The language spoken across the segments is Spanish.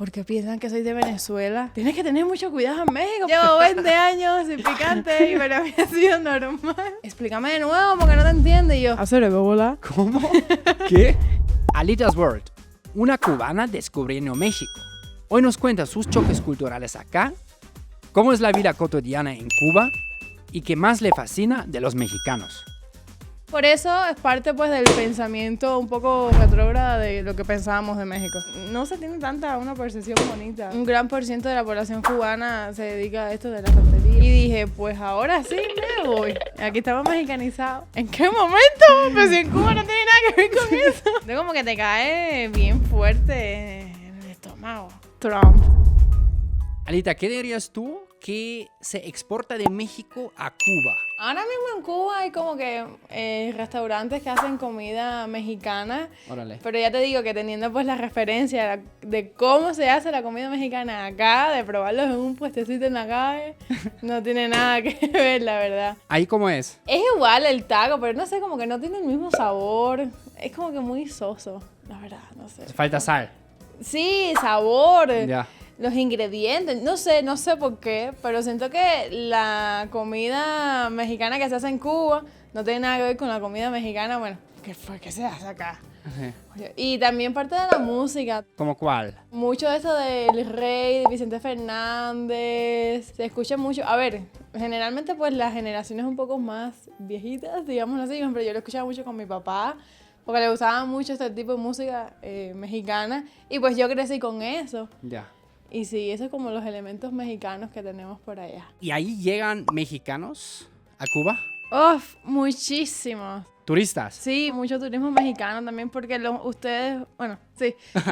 porque piensan que soy de Venezuela. Tienes que tener mucho cuidado en México. Llevo 20 años sin picante y para mí ha sido normal. Explícame de nuevo porque no te entiendo. Y yo, ¿hacer bola? ¿Cómo? ¿Qué? Alitas World, una cubana descubriendo México. Hoy nos cuenta sus choques culturales acá, cómo es la vida cotidiana en Cuba y qué más le fascina de los mexicanos. Por eso es parte pues del pensamiento un poco retrógrado de lo que pensábamos de México. No se tiene una percepción bonita. Un gran por ciento de la población cubana se dedica a esto de la santería. Y dije, pues ahora sí me voy. Aquí estamos mexicanizados. ¿En qué momento? Pues si en Cuba no tiene nada que ver con eso. Es como que te cae bien fuerte en el estómago. Trump. Alita, ¿qué dirías tú que se exporta de México a Cuba? Ahora mismo en Cuba hay como que restaurantes que hacen comida mexicana. Órale. Pero ya te digo que teniendo pues la referencia de cómo se hace la comida mexicana acá, de probarlos en un puestecito en la calle, no tiene nada que ver, la verdad. ¿Ahí cómo es? Es igual el taco, pero no sé, como que no tiene el mismo sabor. Es como que muy soso, la verdad, no sé. Falta sal. Sí, sabor. Ya. Los ingredientes, no sé por qué, pero siento que la comida mexicana que se hace en Cuba no tiene nada que ver con la comida mexicana, bueno, que se hace acá. Sí. Y también parte de la música. ¿Cómo cuál? Mucho de eso del Rey, de Vicente Fernández, se escucha mucho. A ver, generalmente pues las generaciones un poco más viejitas, digámoslo así, pero yo lo escuchaba mucho con mi papá, porque le gustaba mucho este tipo de música mexicana, y pues yo crecí con eso. Ya. Y sí, esos son como los elementos mexicanos que tenemos por allá. ¿Y ahí llegan mexicanos a Cuba? ¡Uf! Muchísimos. ¿Turistas? Sí, mucho turismo mexicano también porque los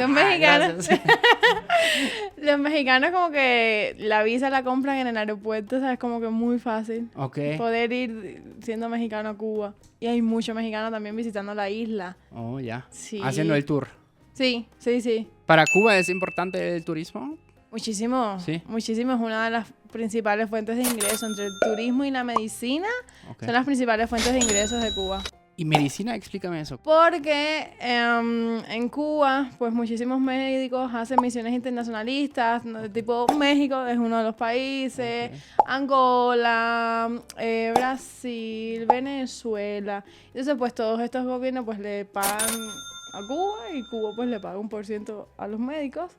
mexicanos... los mexicanos como que la visa la compran en el aeropuerto, o sea, es como que muy fácil poder ir siendo mexicano a Cuba. Y hay muchos mexicanos también visitando la isla. Oh, ya. Sí. Haciendo el tour. Sí. ¿Para Cuba es importante el turismo? Muchísimo, ¿Sí? Muchísimo. Es una de las principales fuentes de ingreso. Entre el turismo y la medicina son las principales fuentes de ingresos de Cuba. ¿Y medicina? Explícame eso. Porque en Cuba, pues muchísimos médicos hacen misiones internacionalistas, ¿no? Tipo México es uno de los países, Angola, Brasil, Venezuela. Entonces, pues todos estos gobiernos pues le pagan a Cuba y Cuba pues le paga 1% a los médicos.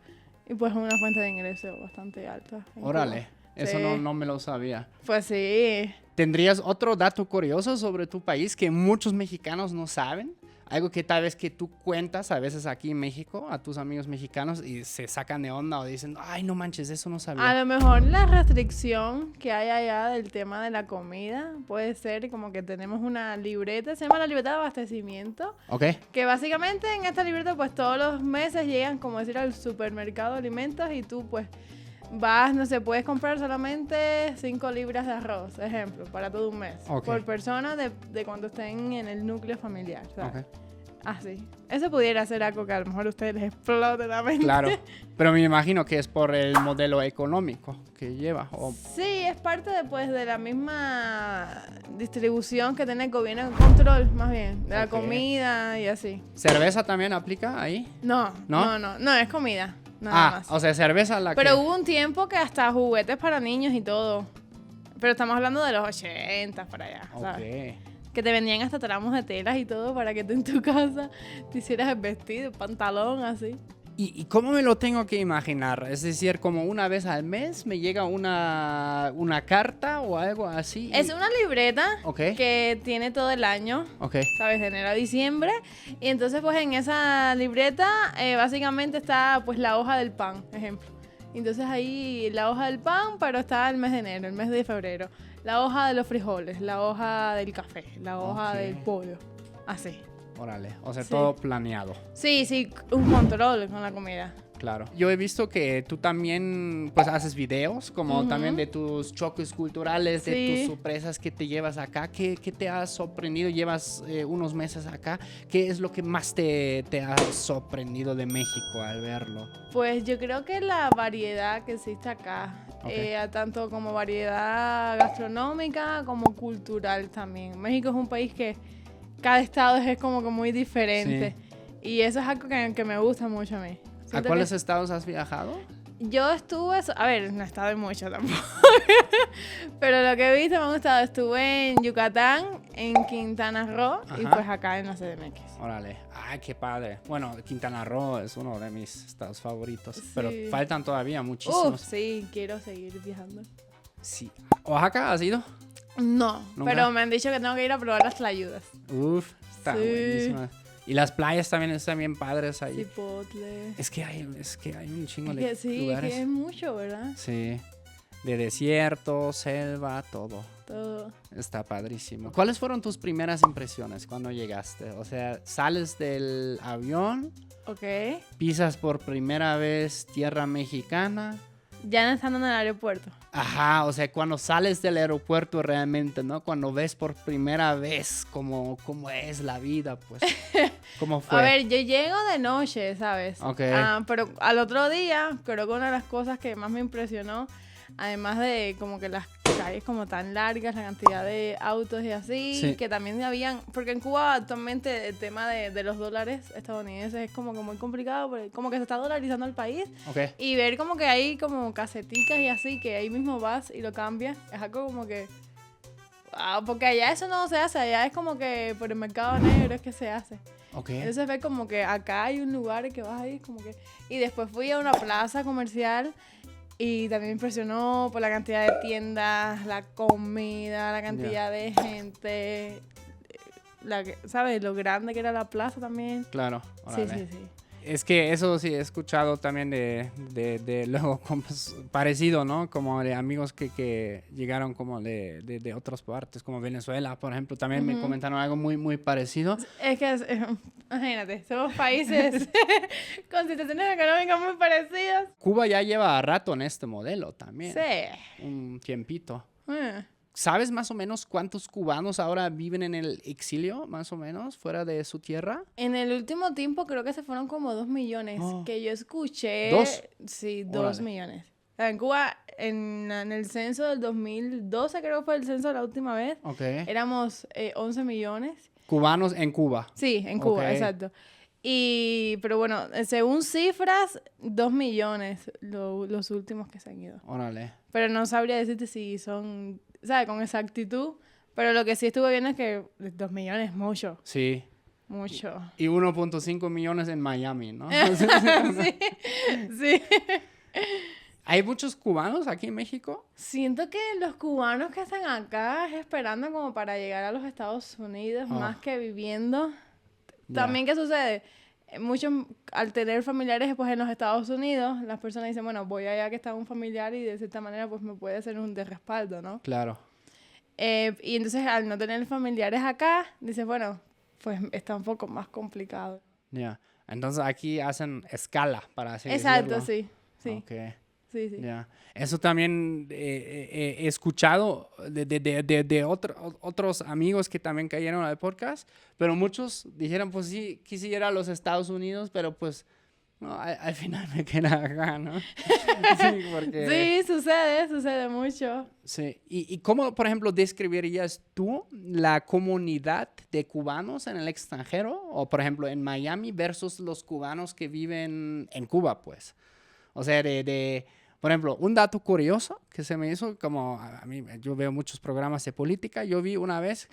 Y pues es una fuente de ingreso bastante alta. Órale, Cuba. eso Sí. no me lo sabía. Pues sí. ¿Tendrías otro dato curioso sobre tu país que muchos mexicanos no saben? Algo que tal vez que tú cuentas a veces aquí en México a tus amigos mexicanos y se sacan de onda o dicen, ay, no manches, eso no sabía. A lo mejor la restricción que hay allá del tema de la comida puede ser como que tenemos una libreta, se llama la libreta de abastecimiento, ¿Ok? que básicamente en esta libreta pues todos los meses llegan como decir al supermercado de alimentos y tú pues vas, no sé, puedes comprar solamente 5 libras de arroz, ejemplo, para todo un mes, por persona de cuando estén en el núcleo familiar, ¿sabes? Así. Eso pudiera ser algo que a lo mejor a ustedes les explote la mente. Claro, pero me imagino que es por el modelo económico que lleva. Sí, es parte de la misma distribución que tiene el gobierno en control, más bien, de la comida y así. ¿Cerveza también aplica ahí? No, es comida, nada más. O sea, cerveza Pero hubo un tiempo que hasta juguetes para niños y todo. Pero estamos hablando de los 80 para allá, ¿sabes? Que te vendían hasta tramos de telas y todo para que tú en tu casa te hicieras el vestido, el pantalón, así. ¿Y cómo me lo tengo que imaginar? Es decir, como una vez al mes me llega una carta o algo así. Es una libreta que tiene todo el año, ¿sabes? De enero a diciembre. Y entonces, pues, en esa libreta básicamente está, pues, la hoja del pan, ejemplo. Entonces ahí la hoja del pan, pero está el mes de enero, el mes de febrero. La hoja de los frijoles, la hoja del café, la hoja del pollo. Así. Órale, o sea, todo planeado. Sí, un control con la comida. Claro. Yo he visto que tú también, pues, haces videos, como también de tus choques culturales, de tus sorpresas que te llevas acá. ¿Qué te ha sorprendido? Llevas unos meses acá. ¿Qué es lo que más te ha sorprendido de México al verlo? Pues yo creo que la variedad que existe acá, tanto como variedad gastronómica como cultural también. México es un país que cada estado es como que muy diferente. Sí. Y eso es algo que me gusta mucho a mí. ¿A cuáles estados has viajado? Yo estuve, a ver, no he estado en mucho tampoco, pero lo que he visto me ha gustado. Estuve en Yucatán, en Quintana Roo y pues acá en la CDMX. Órale, ay, qué padre. Bueno, Quintana Roo es uno de mis estados favoritos, pero faltan todavía muchísimos. Sí, quiero seguir viajando. Sí. ¿Oaxaca has ido? No, ¿nunca? Pero me han dicho que tengo que ir a probar las tlayudas. Uf, está buenísima. Y las playas también están bien padres ahí. Chipotle. Es que hay un chingo de lugares. Sí, que hay mucho, ¿verdad? Sí. De desierto, selva, todo. Todo. Está padrísimo. ¿Cuáles fueron tus primeras impresiones cuando llegaste? O sea, sales del avión. Ok. Pisas por primera vez tierra mexicana. Ya no estando en el aeropuerto. Ajá, o sea, cuando sales del aeropuerto realmente, ¿no? Cuando ves por primera vez cómo es la vida, pues. ¿Cómo fue? A ver, yo llego de noche, ¿sabes? Ok. Pero al otro día, creo que una de las cosas que más me impresionó, además de como que las calles como tan largas, la cantidad de autos y así, sí. Que también habían, porque en Cuba actualmente el tema de los dólares estadounidenses es como que muy complicado, porque como que se está dolarizando el país. Okay. Y ver como que hay como caseticas y así, que ahí mismo vas y lo cambias, es algo como que... Wow, porque allá eso no se hace, allá es como que por el mercado negro es que se hace. Okay. Entonces ve como que acá hay un lugar que vas ahí como que... Y después fui a una plaza comercial y también me impresionó por la cantidad de tiendas, la comida, la cantidad de gente, ¿sabes? Lo grande que era la plaza también. Claro. Sí. Es que eso sí he escuchado también de luego parecido, ¿no? Como de amigos que llegaron como de otras partes, como Venezuela, por ejemplo. También me comentaron algo muy, muy parecido. Es que, imagínate, somos países con situaciones económicas muy parecidas. Cuba ya lleva rato en este modelo también. Sí. Un tiempito. ¿Sabes más o menos cuántos cubanos ahora viven en el exilio, más o menos, fuera de su tierra? En el último tiempo creo que se fueron como 2 millones, que yo escuché. ¿2? Sí, 2 millones. En Cuba, en el censo del 2012, creo que fue el censo la última vez, éramos 11 millones. ¿Cubanos en Cuba? Sí, en Cuba, exacto. Pero bueno, según cifras, 2 millones los últimos que se han ido. Órale. Pero no sabría decirte si son... ¿Sabes? Con exactitud. Pero lo que sí estuve viendo es que 2 millones es mucho. Sí. Mucho. Y 1.5 millones en Miami, ¿no? Sí. ¿Hay muchos cubanos aquí en México? Siento que los cubanos que están acá es esperando como para llegar a los Estados Unidos más que viviendo. También, ¿qué sucede? Muchos, al tener familiares pues en los Estados Unidos, las personas dicen, bueno, voy allá que está un familiar y de cierta manera pues me puede hacer un de respaldo, ¿no? Claro. Y entonces al no tener familiares acá, dices, bueno, pues está un poco más complicado. Ya. Entonces aquí hacen escala, para así Exacto, decirlo. sí. Okay. Sí. Yeah. Eso también he escuchado de otros amigos que también cayeron al podcast, pero muchos dijeron, pues sí, quisiera a los Estados Unidos, pero pues no, al final me queda acá, ¿no? Sí, porque... Sí, sucede mucho. Sí. ¿Y cómo, por ejemplo, describirías tú la comunidad de cubanos en el extranjero? O, por ejemplo, en Miami versus los cubanos que viven en Cuba, pues. O sea, por ejemplo, un dato curioso que se me hizo, como a mí, yo veo muchos programas de política, yo vi una vez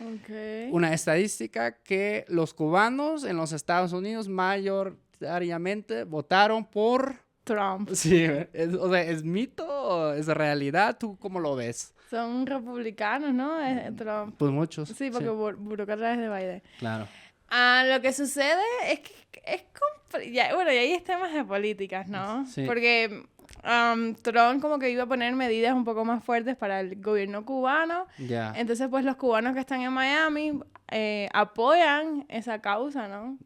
una estadística que los cubanos en los Estados Unidos mayoritariamente votaron por... Trump. Sí, o sea, ¿es mito o es realidad? ¿Tú cómo lo ves? Son republicanos, ¿no? Trump. Pues muchos. Sí, porque burócrata es de Biden. Claro. Lo que sucede es que bueno, y ahí es temas de políticas, ¿no? Sí. Porque Trump como que iba a poner medidas un poco más fuertes para el gobierno cubano. Ya. Entonces, pues, los cubanos que están en Miami apoyan esa causa, ¿no?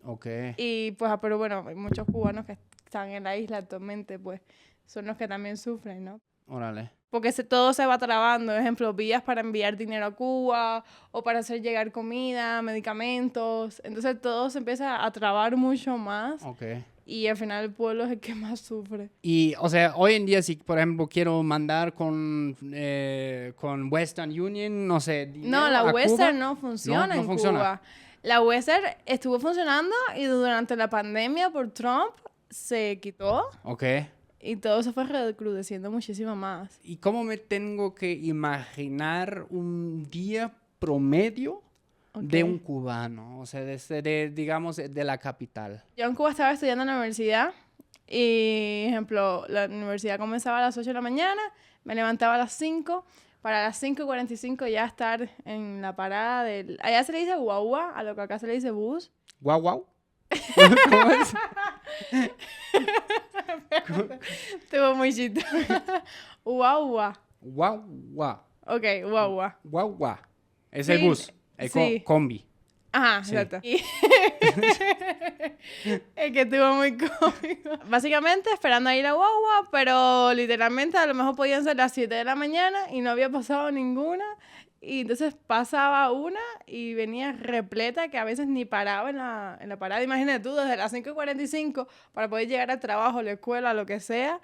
Y, pues, pero bueno, hay muchos cubanos que están en la isla actualmente, pues, son los que también sufren, ¿no? Órale. Porque todo se va trabando. Por ejemplo, vías para enviar dinero a Cuba o para hacer llegar comida, medicamentos. Entonces todo se empieza a trabar mucho más. Y al final el pueblo es el que más sufre. Y, o sea, hoy en día si, por ejemplo, quiero mandar con Western Union, no sé, dinero no, la a Western Cuba, no funciona en funciona. Cuba. La Western estuvo funcionando y durante la pandemia por Trump se quitó. Ok. Y todo se fue recrudeciendo muchísimo más. ¿Y cómo me tengo que imaginar un día promedio de un cubano? O sea, digamos, de la capital. Yo en Cuba estaba estudiando en la universidad y, ejemplo, la universidad comenzaba a las 8 de la mañana, me levantaba a las 5, para las 5:45 ya estar en la parada del... Allá se le dice guagua, a lo que acá se le dice bus. ¿Guau, guau? ¿Cómo es? Estuvo muy chito. Guagua. Guau, guau. Ok, guagua. Guau, guau. Es Sí, el bus, el sí. combi. Ajá, Sí. exacto. Es que estuvo muy cómico. Básicamente esperando a ir a guagua, pero literalmente a lo mejor podían ser las 7 de la mañana y no había pasado ninguna. Y entonces pasaba una y venía repleta que a veces ni paraba en la parada. Imagínate tú, desde las 5:45 para poder llegar al trabajo, la escuela, lo que sea,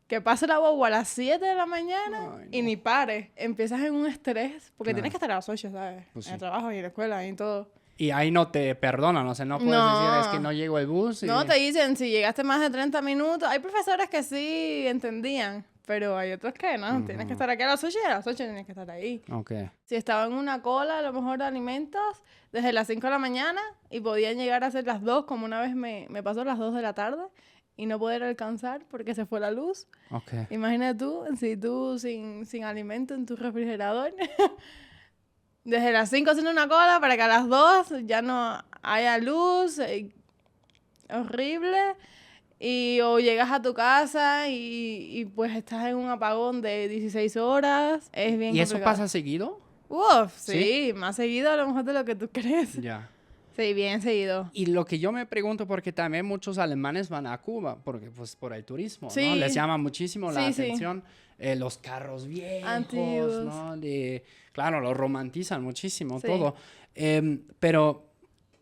que pase la guagua a las 7 de la mañana. Ay, y no. ni pare. Empiezas en un estrés, porque Claro. tienes que estar a las 8, ¿sabes? Pues En sí. el trabajo y en la escuela y en todo. Y ahí no te perdonan, o sea, no puedes No. decir, es que no llegó el bus. No, te dicen, si llegaste más de 30 minutos. Hay profesores que sí entendían, pero hay otros que no. Tienes que estar aquí a las 8 y a las 8 tienes que estar ahí. Ok. Si estaba en una cola, a lo mejor de alimentos, desde las 5 de la mañana y podían llegar a ser las 2, como una vez me pasó las 2 de la tarde y no poder alcanzar porque se fue la luz. Ok. Imagina tú, si tú sin alimento en tu refrigerador, desde las 5 haciendo una cola para que a las 2 ya no haya luz, horrible. Y o llegas a tu casa y pues estás en un apagón de 16 horas. Es bien ¿Y eso complicado. pasa seguido? Uf, sí, más seguido a lo mejor de lo que tú crees. Ya. Sí, bien seguido. Y lo que yo me pregunto, porque también muchos alemanes van a Cuba, porque pues por el turismo, Sí. ¿no? Les llama muchísimo la Sí, sí. atención los carros viejos, Antiguos. ¿no? Claro, lo romantizan muchísimo Sí. todo. Pero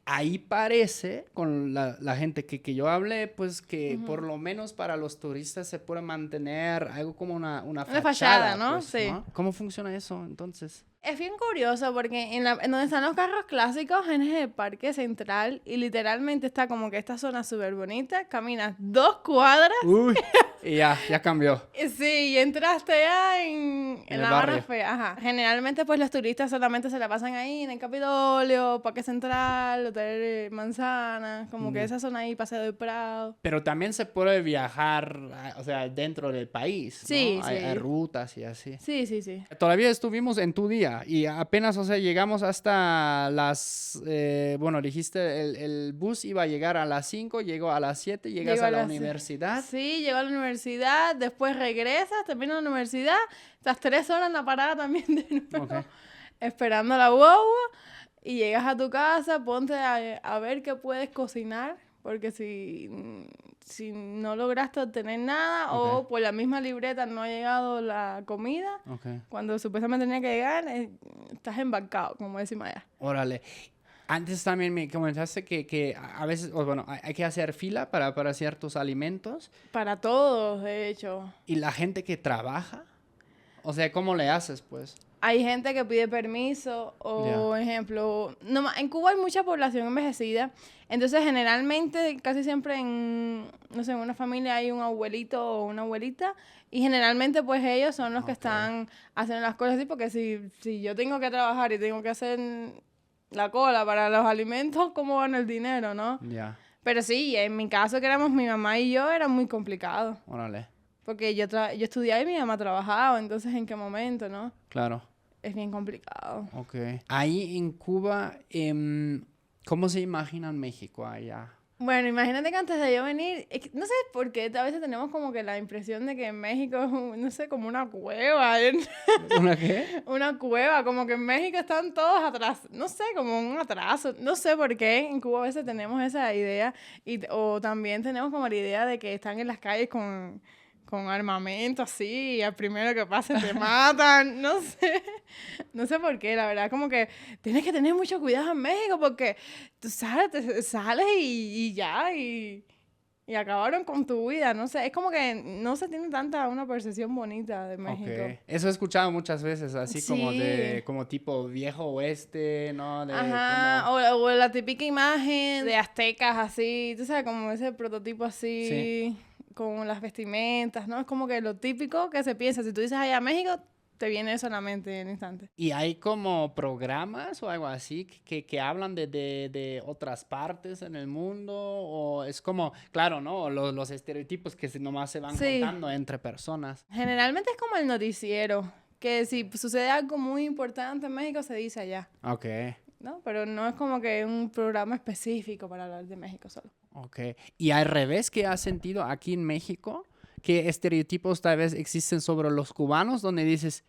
ahí parece, con la gente que yo hablé, pues que por lo menos para los turistas se puede mantener algo como una fachada, ¿no? pues, Sí. ¿Cómo funciona eso entonces? Es bien curioso porque en donde están los carros clásicos en el Parque Central y literalmente está como que esta zona súper bonita, caminas 2 cuadras Uy, y ya cambió. y sí, y entraste ya en el la barrio. barra fea. Ajá. Generalmente pues los turistas solamente se la pasan ahí en el Capitolio, Parque Central, Hotel Manzana, como que esa zona ahí, Paseo del Prado. Pero también se puede viajar, o sea, dentro del país, ¿no? Sí, Hay sí. rutas y así. Sí, sí, sí. Todavía estuvimos en tu día y apenas, o sea, llegamos hasta las... bueno, dijiste, el bus iba a llegar a las 5, llegó a las 7, llegas Llego a la las- universidad. Sí, llego a la universidad, después regresas, terminas la universidad, estás 3 horas en la parada también de nuevo, Ok. esperando la guagua, y llegas a tu casa, ponte a ver qué puedes cocinar, porque si no lograste obtener nada Ok. o por la misma libreta no ha llegado la comida, Ok, cuando supuestamente tenía que llegar, estás embarcado, como decimos allá. órale. Antes también me comentaste que a veces, o bueno, hay que hacer fila para ciertos alimentos Para todos, de hecho. y la gente que trabaja, o sea, ¿cómo le haces, pues? Hay gente que pide permiso o, ejemplo, en Cuba hay mucha población envejecida, entonces generalmente, casi siempre en una familia hay un abuelito o una abuelita y generalmente pues ellos son los que están haciendo las cosas así, porque si yo tengo que trabajar y tengo que hacer la cola para los alimentos, ¿cómo gano el dinero, no? Ya, Pero sí, en mi caso que éramos mi mamá y yo, era muy complicado, órale, porque yo estudiaba y mi mamá trabajaba, entonces ¿en qué momento, no? claro. Es bien complicado. Ok. Ahí en Cuba, ¿cómo se imaginan México allá? Bueno, imagínate que antes de yo venir, no sé por qué, a veces tenemos como que la impresión de que en México es, no sé, como una cueva. ¿Una qué? Una cueva, como que en México están todos atrás, no sé, como un atraso. No sé por qué en Cuba a veces tenemos esa idea, o también tenemos como la idea de que están en las calles con armamento así, y al primero que pase te matan, no sé por qué, la verdad, como que tienes que tener mucho cuidado en México porque tú sales y ya, y y acabaron con tu vida, no sé, es como que no se tiene tanta una percepción bonita de México. Okay. Eso he escuchado muchas veces, así Sí. como tipo viejo oeste, ¿no? Ajá, como... o la típica imagen de aztecas así, tú sabes, como ese prototipo así, Sí. con las vestimentas, ¿no? Es como que lo típico que se piensa, si tú dices allá a México, te viene eso a la mente en un instante. ¿Y hay como programas o algo así que hablan de otras partes en el mundo? ¿O es como, claro, ¿no? Los estereotipos que nomás se van contando entre personas? Generalmente es como el noticiero, que si sucede algo muy importante en México se dice allá. Ok. ¿No? Pero no es como que un programa específico para hablar de México solo. Ok. ¿Y al revés qué has sentido aquí en México? ¿Qué estereotipos tal vez existen sobre los cubanos donde dices,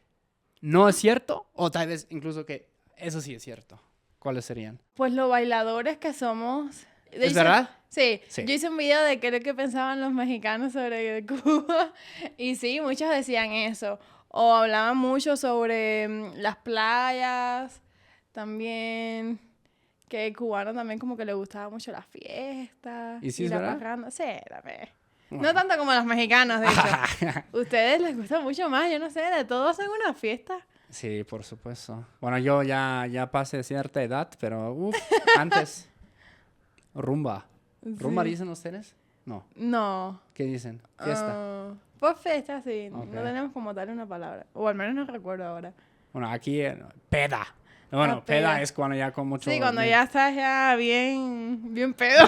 no es cierto? O tal vez incluso que eso sí es cierto. ¿Cuáles serían? Pues los bailadores que somos... ¿Es verdad? Sí. Sí. Yo hice un video de qué es lo que pensaban los mexicanos sobre Cuba. Y sí, muchos decían eso. O hablaban mucho sobre las playas. También... Que el cubano también como que le gustaba mucho la fiesta. ¿Y sí y es la verdad? parranda. Sí, también. Bueno. No tanto como los mexicanos, de hecho. Ustedes les gusta mucho más, yo no sé, de todo hacen una fiesta. Sí, por supuesto. Bueno, yo ya pasé cierta edad, pero antes. Rumba. ¿Rumba Sí. dicen ustedes? No. No. ¿Qué dicen? Fiesta. Pues fiesta, sí. Ok. No tenemos como tal una palabra. O al menos no recuerdo ahora. Bueno, aquí peda. Bueno, peda. peda es cuando ya con mucho... Sí, cuando ya estás ya bien pedo.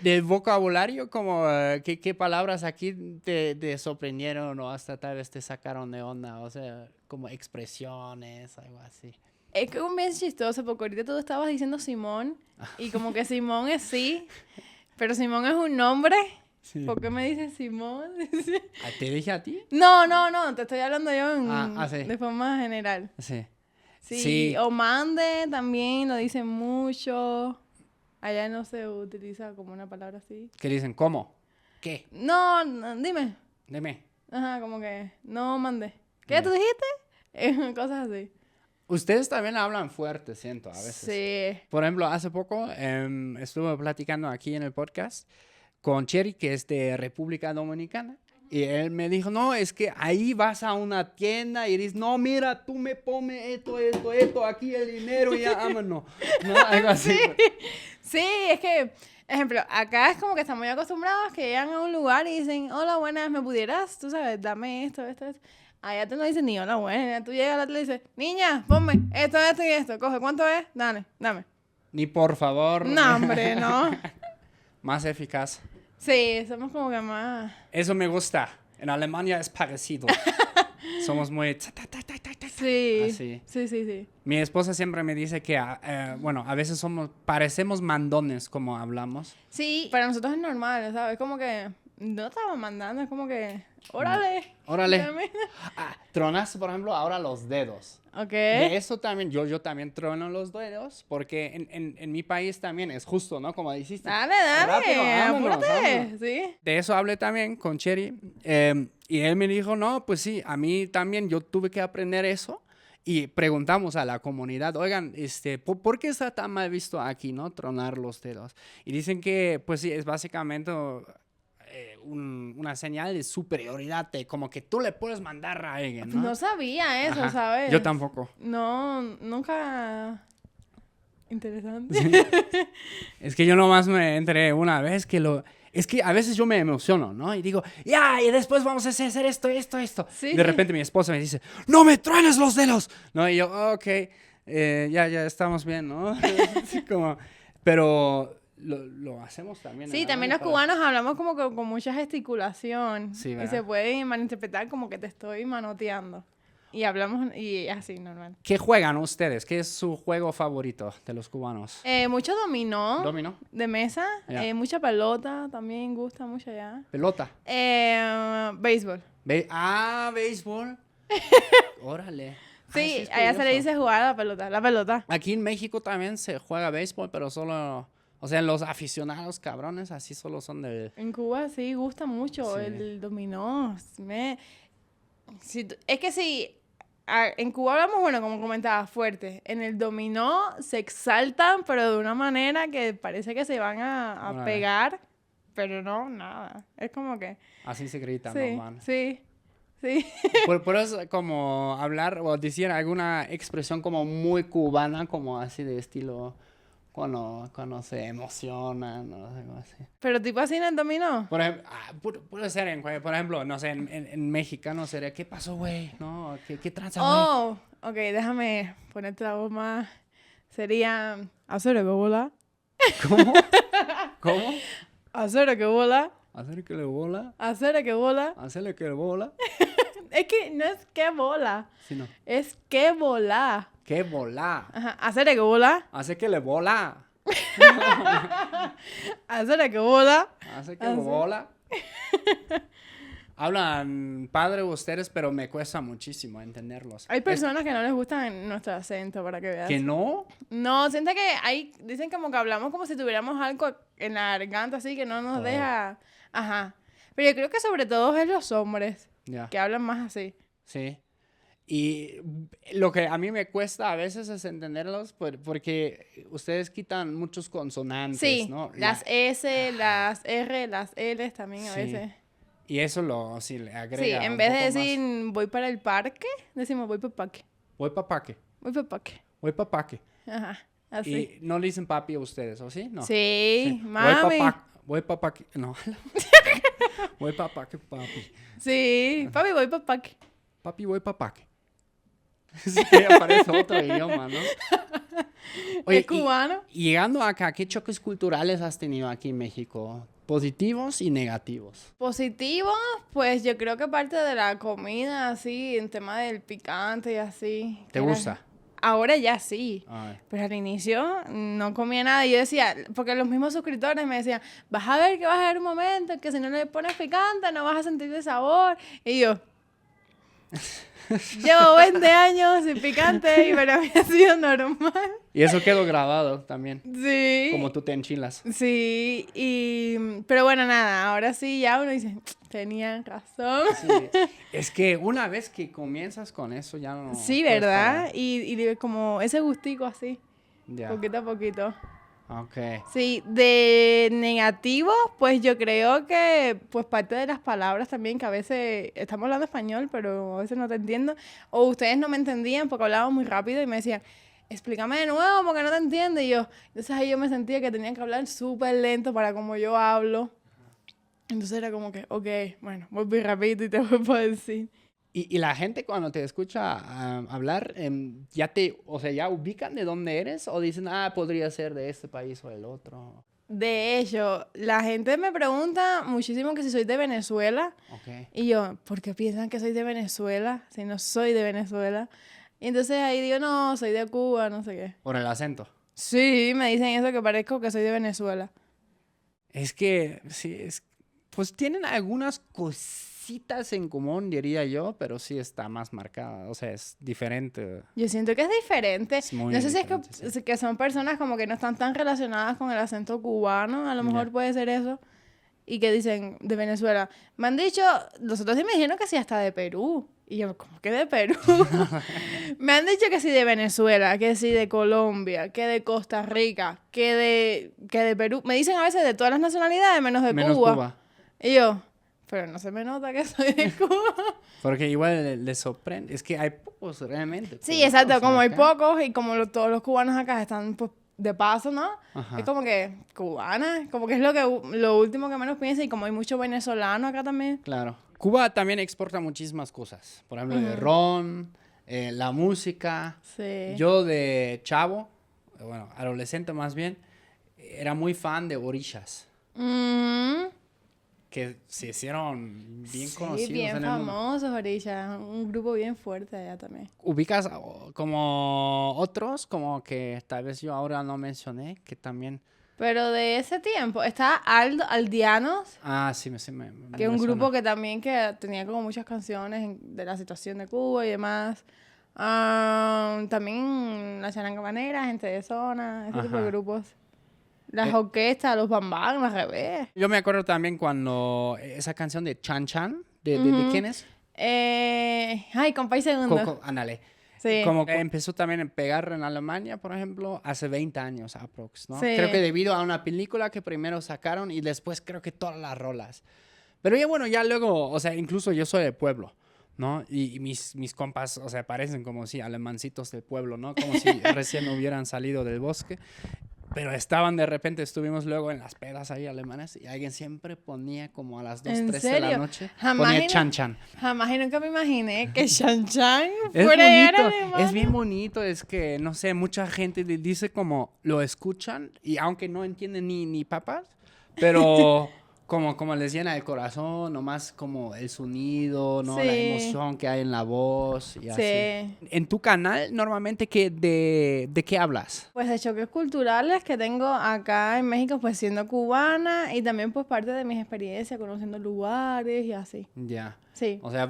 Del vocabulario, como, ¿qué palabras aquí te sorprendieron o hasta tal vez te sacaron de onda? O sea, como expresiones, algo así. Es que es bien chistoso porque ahorita tú estabas diciendo Simón y como que Simón es sí, pero Simón es un nombre. Sí. ¿Por qué me dices Simón? ¿Te dije a ti? No, te estoy hablando yo sí. de forma general. Sí. Sí, o mande también lo dicen mucho. Allá no se utiliza como una palabra así. ¿Qué dicen? ¿Cómo? ¿Qué? No, dime. Dime. Ajá, como que no mande. ¿Qué tú dijiste? Cosas así. Ustedes también hablan fuerte, siento, a veces. Sí. Por ejemplo, hace poco estuve platicando aquí en el podcast con Cherry, que es de República Dominicana. Y él me dijo, no, es que ahí vas a una tienda y dices, no, mira, tú me pones esto, aquí el dinero y ya, vámonos. ¿No? Algo así. Sí, es que, ejemplo, acá es como que estamos muy acostumbrados que llegan a un lugar y dicen, hola, buenas, ¿me pudieras? Tú sabes, dame esto. Allá tú no dices ni hola, buenas. Tú llegas a la tele y dices, niña, ponme esto y esto. Coge, ¿cuánto es? Dame. Ni por favor. No, hombre, no. Más eficaz. Sí, somos como que más... Eso me gusta. En Alemania es parecido. Somos muy... Sí. Así. Sí. Mi esposa siempre me dice que, bueno, a veces parecemos mandones como hablamos. Sí, para nosotros es normal, ¿sabes? Como que no estamos mandando, es como que, órale. Dame. Tronas, por ejemplo, ahora los dedos. Ok. De eso también, yo también trono los dedos, porque en mi país también es justo, ¿no? Como dijiste. Dale, Rápido, vámonos. apúrate. Sí. De eso hablé también con Cherry, y él me dijo, no, pues sí, a mí también yo tuve que aprender eso, y preguntamos a la comunidad, oigan, ¿por qué está tan mal visto aquí, no? Tronar los dedos. Y dicen que, pues sí, es básicamente... una señal de superioridad, como que tú le puedes mandar a alguien, ¿no? No sabía eso, Ajá. ¿sabes? Yo tampoco. No, nunca... Interesante. Sí. Es que yo nomás me enteré una vez Es que a veces yo me emociono, ¿no? Y digo, ya, y después vamos a hacer esto. Sí. De repente mi esposa me dice, ¡no me truenes los dedos! ¿No? Y yo, ok, ya estamos bien, ¿no? Así como, pero... Lo hacemos también. Sí, también los cubanos hablamos como que con mucha gesticulación. Sí, y ¿verdad? se puede malinterpretar como que te estoy manoteando. Y hablamos y así, normal. ¿Qué juegan ustedes? ¿Qué es su juego favorito de los cubanos? Mucho dominó. ¿Dominó? De mesa. Ya. Mucha pelota, también gusta mucho allá. Pelota. Béisbol. Béisbol. Órale. Sí, es allá se le curioso. dice jugar a la pelota. Aquí en México también se juega béisbol, pero solo... O sea, los aficionados cabrones así solo son del... En Cuba sí gusta mucho Sí. el dominó. Es que sí, en Cuba hablamos, bueno, como comentaba, fuerte. En el dominó se exaltan, pero de una manera que parece que se van a Órale. pegar. pero no, nada. Es como que... Así se grita, Sí, normal. sí, sí. Por eso como hablar o decir alguna expresión como muy cubana, como así de estilo cuando se emocionan o algo así. Pero tipo así en el dominó. Por ejemplo, puede ser, por ejemplo, no sé, en mexicano sería, ¿qué pasó, güey? ¿No? ¿Qué tranza, güey? Oh, ok, déjame ponerte la voz más... Sería... Hacer que bola. ¿Cómo? ¿Cómo? Hacer que bola. Hacer que le bola. Hacer que bola. Hacerle que le bola. Es que no es que bola. Sí, no. Es que bola. ¿Qué bola? Ajá. Hacer que bola. Hace que le bola. Hacer que bola. Hace que le bola. Hablan padre ustedes, pero me cuesta muchísimo entenderlos. Hay personas que no les gusta nuestro acento, para que veas. ¿Que no? No, siento que dicen como que hablamos como si tuviéramos algo en la garganta así que no nos deja. Ajá. Pero yo creo que sobre todo es los hombres Ya. que hablan más así. Sí. Y lo que a mí me cuesta a veces es entenderlos porque ustedes quitan muchos consonantes, Sí, ¿no? las S, las R, las L también a Sí. veces. Y eso sí le agrega Sí, en un vez de poco decir más. voy para el parque, decimos voy para el parque. Voy pa' paque. Voy para el parque. Voy pa' paque. Ajá, así. Y no le dicen papi a ustedes, ¿o sí? No. Sí, mami. Voy pa' paque. No. Voy pa' paque, papi. Sí, papi, voy para el parque. Papi, voy pa' paque. Sí, aparece otro idioma, ¿no? ¿Es cubano? Y llegando acá, ¿qué choques culturales has tenido aquí en México? Positivos y negativos. Positivo, pues yo creo que parte de la comida, así, en tema del picante y así. ¿Te gusta? Ahora ya sí. Ay. Pero al inicio no comía nada. Y yo decía, porque los mismos suscriptores me decían, vas a ver que vas a haber un momento en que si no le pones picante no vas a sentir el sabor. Y yo, llevo 20 años sin picante y para mí ha sido normal. Y eso quedó grabado también. Sí. Como tú te enchilas. Sí, pero bueno, nada, ahora sí ya uno dice, tenían razón. Sí. Es que una vez que comienzas con eso ya no... Sí, puedes ¿verdad? parar. Y como ese gustico así, Ya. poquito a poquito. Ok. Sí, de negativo, pues yo creo que pues parte de las palabras también, que a veces estamos hablando español, pero a veces no te entiendo, o ustedes no me entendían porque hablaban muy rápido y me decían, explícame de nuevo porque no te entiendo, y yo, entonces ahí yo me sentía que tenía que hablar súper lento para como yo hablo, entonces era como que, ok, bueno, vuelvo y repito y te vuelvo a decir. Y la gente cuando te escucha hablar, ya ubican de dónde eres o dicen, podría ser de este país o del otro. De hecho, la gente me pregunta muchísimo que si soy de Venezuela. Ok. Y yo, ¿por qué piensan que soy de Venezuela? Si no soy de Venezuela. Y entonces ahí digo, no, soy de Cuba, no sé qué. Por el acento. Sí, me dicen eso, que parezco que soy de Venezuela. Es que, sí, pues tienen algunas cositas en común, diría yo, pero sí está más marcada, o sea, es diferente. Yo siento que es diferente. Es muy No sé si diferente, es que son personas como que no están tan relacionadas con el acento cubano, a lo mejor Ya. puede ser eso. Y que dicen de Venezuela. Me han dicho, los otros sí me dijeron que sí, hasta de Perú. Y yo, ¿cómo que de Perú? Me han dicho que sí de Venezuela, que sí de Colombia, que de Costa Rica, que de Perú. Me dicen a veces de todas las nacionalidades, menos de Menos Cuba. Cuba. Y yo, pero no se me nota que soy de Cuba. Porque igual les sorprende. Es que hay pocos realmente. Sí, exacto. cubanos Como hay acá. pocos y como todos los cubanos acá están pues, de paso, ¿no? Ajá. Es como que cubana, como que es lo último que menos piensa y como hay mucho venezolano acá también. Claro. Cuba también exporta muchísimas cosas. Por ejemplo, el ron, la música. Sí. Yo de chavo, bueno, adolescente más bien, era muy fan de orishas. Que se hicieron bien conocidos. Sí, bien en el mundo. famosos ahorita. Un grupo bien fuerte allá también. ¿Ubicas como otros, como que tal vez yo ahora no mencioné, que también... Pero de ese tiempo está Aldeanos, Sí, me que es un me grupo suena. que también que tenía como muchas canciones de la situación de Cuba y demás. También la Charanga Manera, Gente de Zona, ese tipo de Ajá. grupos. Las orquestas, los bambán, al revés. Yo me acuerdo también cuando esa canción de Chan Chan, ¿de quién es? Ay, Compay Segundo. Ándale. Sí. Como que empezó también a pegar en Alemania, por ejemplo, hace 20 años aprox, ¿no? Sí. Creo que debido a una película que primero sacaron y después creo que todas las rolas. Pero ya bueno, ya luego, o sea, incluso yo soy del pueblo, ¿no? Y mis compas, o sea, parecen como si alemancitos del pueblo, ¿no? Como si recién hubieran salido del bosque. Pero estaban de repente, estuvimos luego en las pedas ahí alemanas y alguien siempre ponía como a las 2, ¿En 3 de la serio? noche, Jamás ponía y Chan Chan. Jamás y nunca me imaginé que Shan Chan Es fuera a llegar a bonito, Alemania. es bien bonito, es que, no sé, mucha gente dice como lo escuchan y aunque no entienden ni papas, pero como les llena el corazón, nomás como el sonido, ¿no? La Sí. emoción que hay en la voz y así. Sí. En tu canal, normalmente, ¿de qué hablas? Pues de choques culturales que tengo acá en México, pues siendo cubana y también pues parte de mis experiencias, conociendo lugares y así. Ya. Sí. O sea,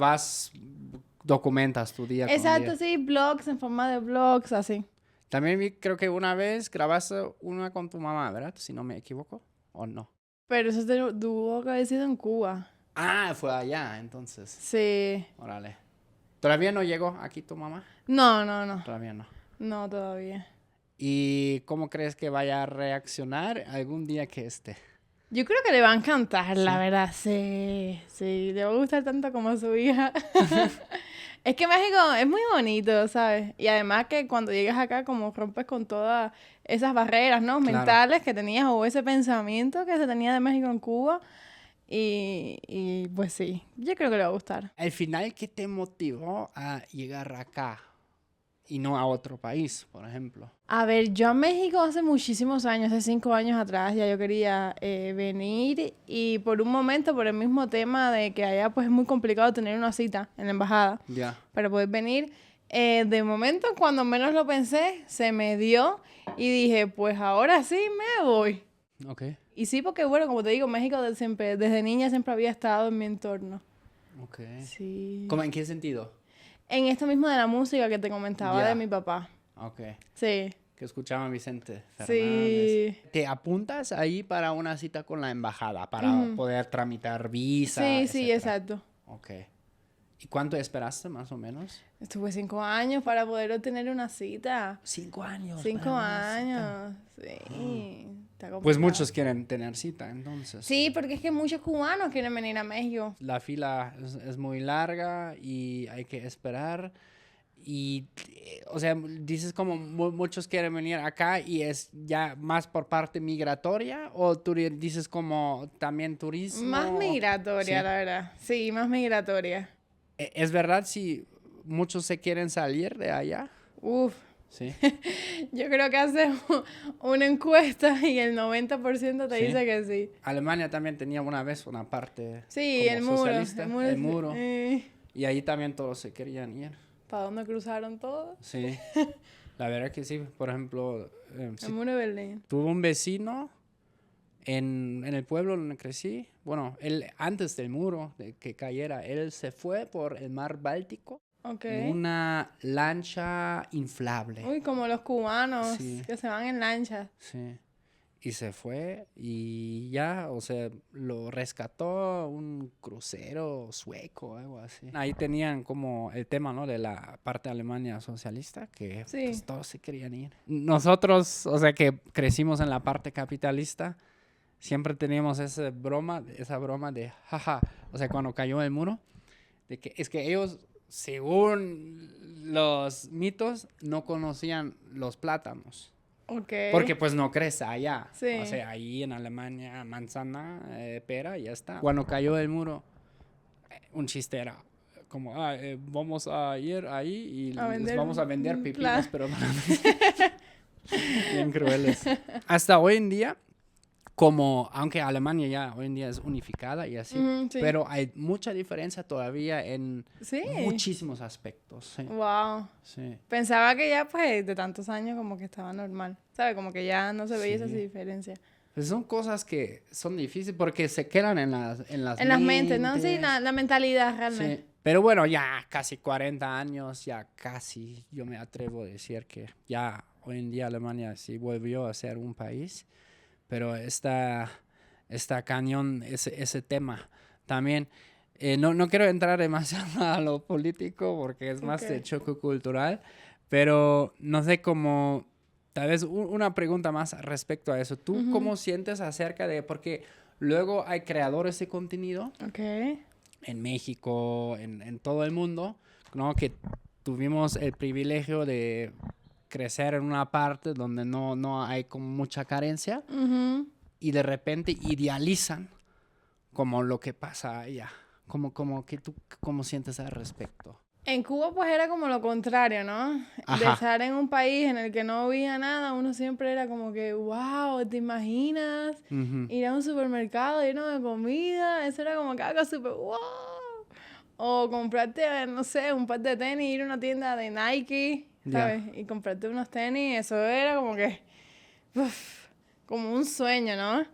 documentas tu día con Exacto, día. sí, blogs en forma de blogs, así. También creo que una vez grabaste una con tu mamá, ¿verdad? Si no me equivoco, ¿o no? Pero eso tuvo que haber sido en Cuba. Ah, fue allá, entonces. Sí. Órale. ¿Todavía no llegó aquí tu mamá? No. Todavía no. No, todavía. ¿Y cómo crees que vaya a reaccionar algún día que esté? Yo creo que le va a encantar, ¿Sí? la verdad. Sí, sí, le va a gustar tanto como su hija. Es que México es muy bonito, ¿sabes? Y además que cuando llegas acá como rompes con todas esas barreras, ¿no? Claro. Mentales que tenías o ese pensamiento que se tenía de México en Cuba. Y pues sí, yo creo que le va a gustar. Al final, ¿qué te motivó a llegar acá y no a otro país, por ejemplo? A ver, yo a México hace muchísimos años, hace 5 años atrás, ya yo quería venir y por un momento, por el mismo tema de que allá pues es muy complicado tener una cita en la embajada Ya. para poder venir, de momento cuando menos lo pensé, se me dio y dije, pues ahora sí me voy. Ok. Y sí, porque bueno, como te digo, México desde niña siempre había estado en mi entorno. Ok. Sí. ¿Cómo, en qué sentido? En esto mismo de la música que te comentaba Ya. de mi papá. Ok. Sí. Que escuchaba Vicente Fernández. Sí. ¿Te apuntas ahí para una cita con la embajada para poder tramitar visa, Sí, sí, etcétera? exacto. Ok. ¿Y cuánto esperaste, más o menos? Estuve 5 años para poder obtener una cita. 5 años. 5 para una cita. años. Sí. Está Pues complicado. muchos quieren tener cita, entonces. Sí, porque es que muchos cubanos quieren venir a México. La fila es muy larga y hay que esperar. Y, o sea, dices como muchos quieren venir acá y es ya más por parte migratoria o tú dices como también turismo. Más migratoria, ¿Sí? la verdad. Sí, más migratoria. ¿Es verdad si muchos se quieren salir de allá? Uf. Sí. Yo creo que haces una encuesta y el 90% te ¿Sí? dice que sí. Alemania también tenía una vez una parte Sí, como el muro. socialista, el sí. muro. Y ahí también todos se querían ir. ¿Para dónde cruzaron todos? Sí. La verdad que sí. Por ejemplo, El muro de Berlín. tuve un vecino en el pueblo donde crecí. Bueno, él antes del muro de que cayera, él se fue por el mar Báltico Ok. en una lancha inflable. Uy, como los cubanos Sí. que se van en lanchas. Sí. Y se fue y ya, o sea, lo rescató un crucero sueco o algo así. Ahí tenían como el tema, ¿no? De la parte de Alemania socialista, que Sí. pues, todos se querían ir. Nosotros, o sea, que crecimos en la parte capitalista, siempre teníamos esa broma de, jaja, o sea, cuando cayó el muro, de que es que ellos, según los mitos, no conocían los plátanos. Ok. Porque pues no crece allá. Sí. O sea, ahí en Alemania, manzana, pera, y ya está. Cuando cayó el muro, un chiste era como, vamos a ir ahí y A les vender vamos a vender pepinos, pla- pero bien crueles. Hasta hoy en día, como, aunque Alemania ya hoy en día es unificada y así, Sí. pero hay mucha diferencia todavía en Sí. muchísimos aspectos. Sí. Wow. Sí. Pensaba que ya, pues, de tantos años como que estaba normal. ¿Sabes? Como que ya no se veía esa Sí. diferencia. Pues son cosas que son difíciles porque se quedan en las En las mentes, ¿no? Sí, mentes. la mentalidad realmente. Sí. Pero bueno, ya casi 40 años, ya casi, yo me atrevo a decir que ya hoy en día Alemania sí volvió a ser un país, pero está cañón ese tema también. No quiero entrar demasiado a lo político porque es más de choque cultural, pero no sé cómo, tal vez una pregunta más respecto a eso. ¿Tú cómo sientes acerca de, porque luego hay creadores de contenido en México, en todo el mundo, ¿no? Que tuvimos el privilegio de crecer en una parte donde no hay como mucha carencia y de repente idealizan como lo que pasa allá. Como que tú, ¿cómo sientes al respecto? En Cuba pues era como lo contrario, ¿no? Ajá. De estar en un país en el que no había nada, uno siempre era como que, wow, ¿te imaginas? Ir a un supermercado lleno de comida, eso era como que algo súper wow. O comprarte, no sé, un par de tenis, ir a una tienda de Nike, ¿sabes? Y comprarte unos tenis, eso era como que, como un sueño, ¿no?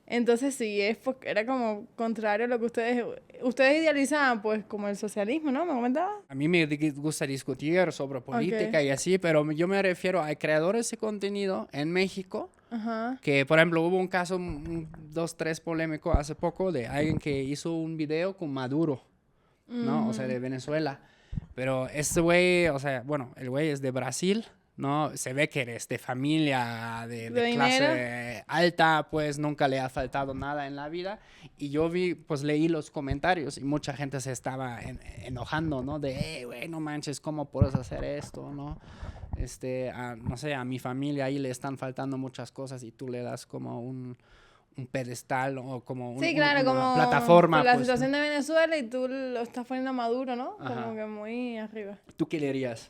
Entonces sí, era como contrario a lo que ustedes idealizaban, pues, como el socialismo, ¿no? ¿Me comentabas? A mí me gusta discutir sobre política y así, pero yo me refiero a creadores de contenido en México, que, por ejemplo, hubo un caso, 2, 3 polémico hace poco de alguien que hizo un video con Maduro, ¿no? O sea, de Venezuela. Pero este güey, o sea, bueno, el güey es de Brasil, ¿no? Se ve que eres de familia de clase alta, pues nunca le ha faltado nada en la vida. Y yo leí los comentarios y mucha gente se estaba enojando, ¿no? De, güey, no manches, ¿cómo puedes hacer esto, no? No sé, a mi familia ahí le están faltando muchas cosas y tú le das como un pedestal o como una como plataforma. La situación de Venezuela y tú lo estás poniendo a Maduro, ¿no? Como que muy arriba. ¿Tú qué le harías?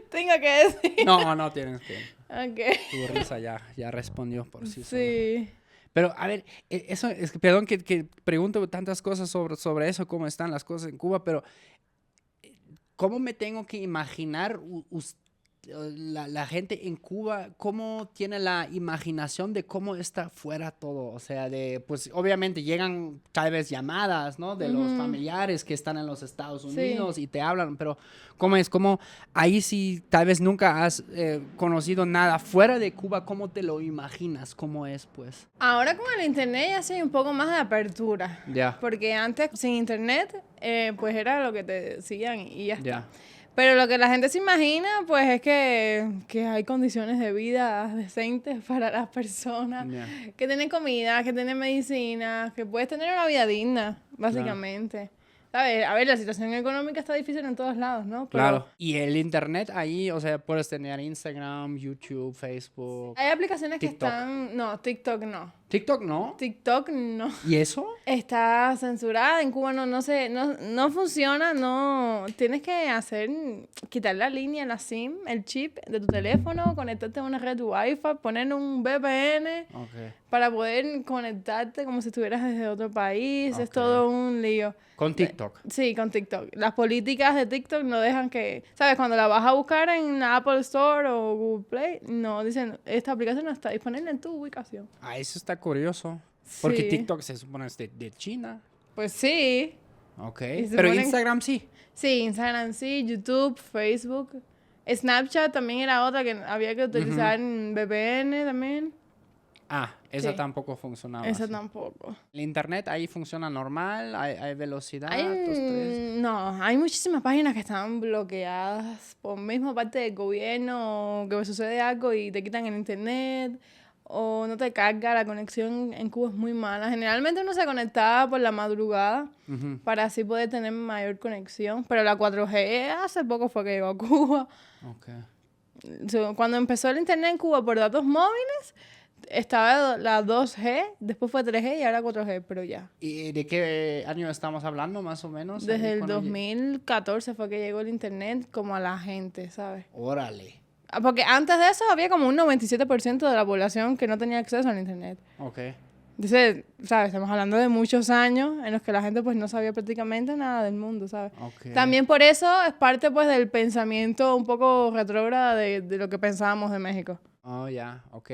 Tengo que decir. No tienes que. Okay. Tu risa ya respondió por sí sola. Sí. Pero, a ver, eso es que, perdón que pregunto tantas cosas sobre eso, cómo están las cosas en Cuba, pero ¿cómo me tengo que imaginar la gente en Cuba, cómo tiene la imaginación de cómo está fuera todo? O sea, pues obviamente llegan tal vez llamadas, ¿no? De los familiares que están en los Estados Unidos y te hablan, pero ¿cómo es? ¿Cómo ahí sí tal vez nunca has conocido nada fuera de Cuba? ¿Cómo te lo imaginas? ¿Cómo es, pues? Ahora con el internet ya sí hay un poco más de apertura. Ya. Porque antes sin internet, pues era lo que te decían y ya está. Ya. Pero lo que la gente se imagina, pues, es que hay condiciones de vida decentes para las personas, que tienen comida, que tienen medicina, que puedes tener una vida digna, básicamente. ¿Sabes? A ver, la situación económica está difícil en todos lados, ¿no? Pero claro. Y el internet ahí, o sea, puedes tener Instagram, YouTube, Facebook. hay aplicaciones TikTok. que están... No, TikTok no. ¿TikTok no? TikTok no. ¿Y eso? Está censurada, en Cuba no funciona, no. Tienes que quitar la línea, la SIM, el chip de tu teléfono, conectarte a una red Wi-Fi, poner un VPN para poder conectarte como si estuvieras desde otro país. Es todo un lío. ¿Con TikTok? Sí, con TikTok. Las políticas de TikTok no dejan que... ¿Sabes? Cuando la vas a buscar en Apple Store o Google Play, no, dicen, esta aplicación no está disponible en tu ubicación. Ah, eso está curioso. Porque TikTok se supone es de China. Pues sí. Ok. Pero Instagram sí. Sí, Instagram sí, YouTube, Facebook. Snapchat también era otra que había que utilizar en VPN también. Ah, esa tampoco funcionaba. Esa tampoco. ¿El internet ahí funciona normal? ¿Hay velocidad? No, hay muchísimas páginas que están bloqueadas por misma parte del gobierno, que sucede algo y te quitan el internet, o no te carga, la conexión en Cuba es muy mala. Generalmente uno se conectaba por la madrugada para así poder tener mayor conexión, pero la 4G hace poco fue que llegó a Cuba. Cuando empezó el internet en Cuba por datos móviles, estaba la 2G, después fue 3G y ahora 4G, pero ya. ¿Y de qué año estamos hablando, más o menos? Desde el 2014 fue que llegó el internet como a la gente, ¿sabes? Órale. Porque antes de eso había como un 97% de la población que no tenía acceso al internet. Ok. Entonces, ¿sabes? Estamos hablando de muchos años en los que la gente pues no sabía prácticamente nada del mundo, ¿sabes? También por eso es parte pues del pensamiento un poco retrógrada de lo que pensábamos de México. Oh, ya, ok.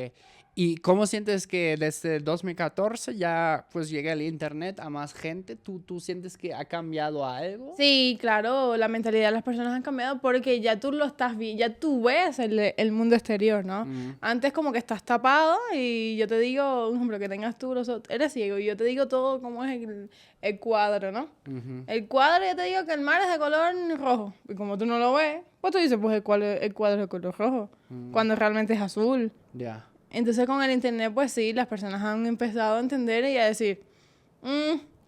¿Y cómo sientes que desde 2014 ya pues llega el internet a más gente? ¿Tú sientes que ha cambiado algo? Sí, claro, la mentalidad de las personas ha cambiado porque ya tú lo estás viendo, ya tú ves el mundo exterior, ¿no? Antes como que estás tapado y yo te digo, por ejemplo, que tengas tú eres ciego y yo te digo todo cómo es el cuadro, ¿no? El cuadro yo te digo que el mar es de color rojo y como tú no lo ves, pues tú dices, pues el cuadro es de color rojo, cuando realmente es azul. Ya. Entonces con el internet, pues sí, las personas han empezado a entender y a decir,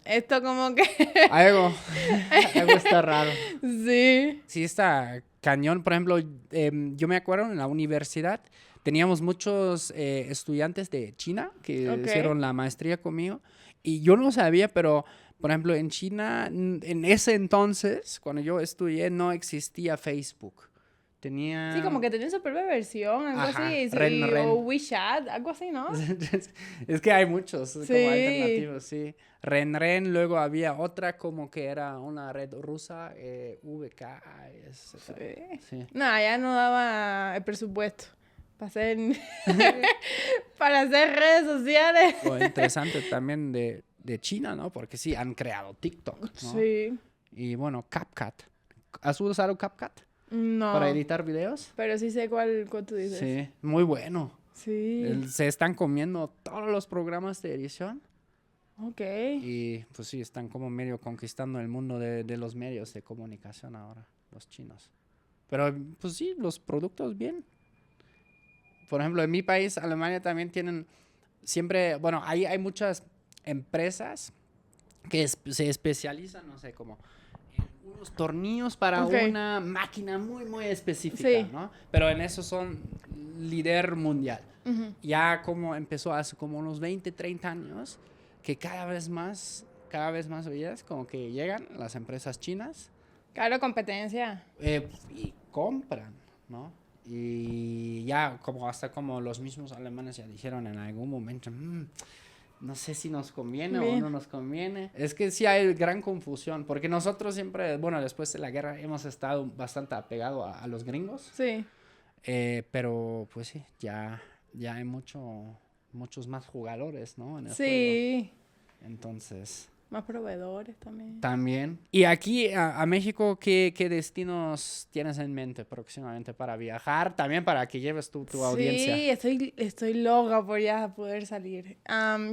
esto como que... Algo está raro. Sí. Sí, está cañón. Por ejemplo, yo me acuerdo en la universidad teníamos muchos estudiantes de China que hicieron la maestría conmigo y yo no sabía, pero por ejemplo en China, en ese entonces, cuando yo estudié, no existía Facebook. Tenía... Sí, como que tenía su propia versión, algo así. Ren. O WeChat, algo así, ¿no? Es que hay muchos Sí. como alternativos, sí. Ren, luego había otra como que era una red rusa, VK. Sí. No, ya no daba el presupuesto para hacer, para hacer redes sociales. Lo interesante también de China, ¿no? Porque sí, han creado TikTok, ¿no? Sí. Y bueno, CapCut. ¿Has usado CapCut? No. ¿Para editar videos? Pero sí sé cuál tú dices. Sí, muy bueno. Sí. Se están comiendo todos los programas de edición. Ok. Y pues sí, están como medio conquistando el mundo de los medios de comunicación ahora, los chinos. Pero pues sí, los productos bien. Por ejemplo, en mi país, Alemania, también tienen siempre, bueno, hay muchas empresas que se especializan, no sé, como en unos tornillos para una máquina muy, muy específica, ¿no? Pero en eso son líder mundial. Ya como empezó hace como unos 20, 30 años, que cada vez más oídas, como que llegan las empresas chinas. Claro, competencia. Y compran, ¿no? Y ya como hasta como los mismos alemanes ya dijeron en algún momento, no sé si nos conviene o no nos conviene. Es que sí hay gran confusión, porque nosotros siempre, bueno, después de la guerra hemos estado bastante apegados a los gringos. Sí. Pero pues sí, ya hay muchos más jugadores, ¿no? En el sí. juego. Entonces... Más proveedores también. También. Y aquí a México, ¿qué destinos tienes en mente próximamente para viajar? También para que lleves tu audiencia. Sí, estoy loca por ya poder salir.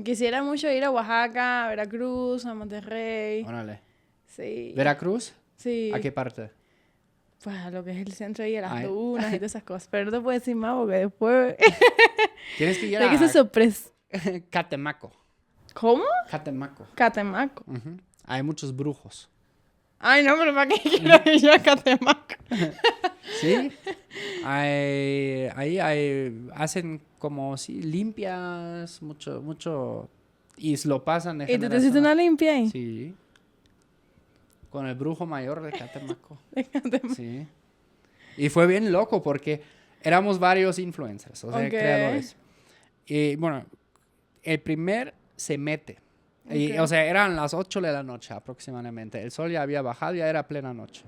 Quisiera mucho ir a Oaxaca, a Veracruz, a Monterrey. Órale. Sí. ¿Veracruz? Sí. ¿A qué parte? Pues a lo que es el centro y a las dunas y todas esas cosas. Pero no te puedo decir más porque después... Tienes que ir a... que se sorpresa. Catemaco. ¿Cómo? Catemaco. Catemaco. Hay muchos brujos. Ay, no, pero ¿para qué quiero ir yo a Catemaco? Sí. Ahí hacen como, sí, limpias, mucho. Y lo pasan de ¿Y tú te hiciste una limpia ahí? Sí. Con el brujo mayor de Catemaco. Sí. Y fue bien loco porque éramos varios influencers, o sea, creadores. Y bueno, el primer se mete. Y, o sea, eran las 8 de la noche aproximadamente. El sol ya había bajado, ya era plena noche.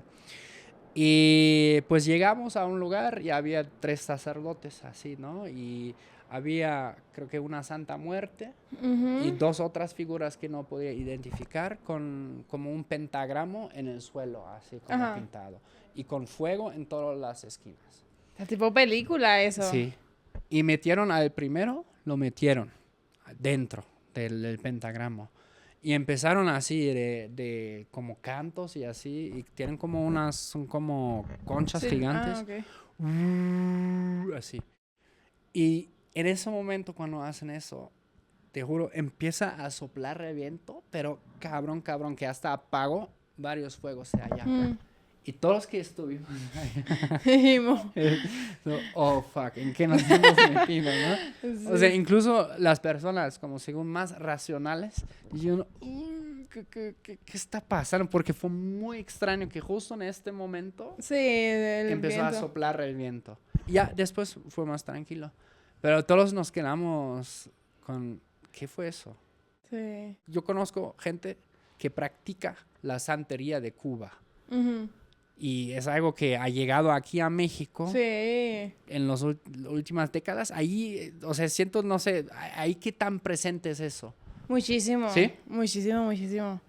Y pues llegamos a un lugar y había 3 sacerdotes así, ¿no? Y había, creo que una Santa Muerte y 2 otras figuras que no podía identificar con como un pentagrama en el suelo, así como pintado. Y con fuego en todas las esquinas. Es tipo película eso. Sí. Y metieron al primero, lo metieron dentro del pentagrama. Y empezaron así de como cantos y así. Y tienen como son como conchas gigantes. Así. Y en ese momento cuando hacen eso, te juro, empieza a soplar el viento, pero cabrón, que hasta apagó varios fuegos de allá. Y todos los que estuvimos ahí, oh fuck, ¿en qué nos hemos metido, no? Sí. O sea, incluso las personas como según más racionales, dijeron, ¿qué está pasando? Porque fue muy extraño que justo en este momento empezó a soplar el viento. Y ya después fue más tranquilo. Pero todos nos quedamos con, ¿qué fue eso? Sí. Yo conozco gente que practica la santería de Cuba. Y es algo que ha llegado aquí a México Sí. en las últimas décadas. Ahí, o sea, siento, no sé, ahí qué tan presente es eso. Muchísimo. ¿Sí? Muchísimo, muchísimo.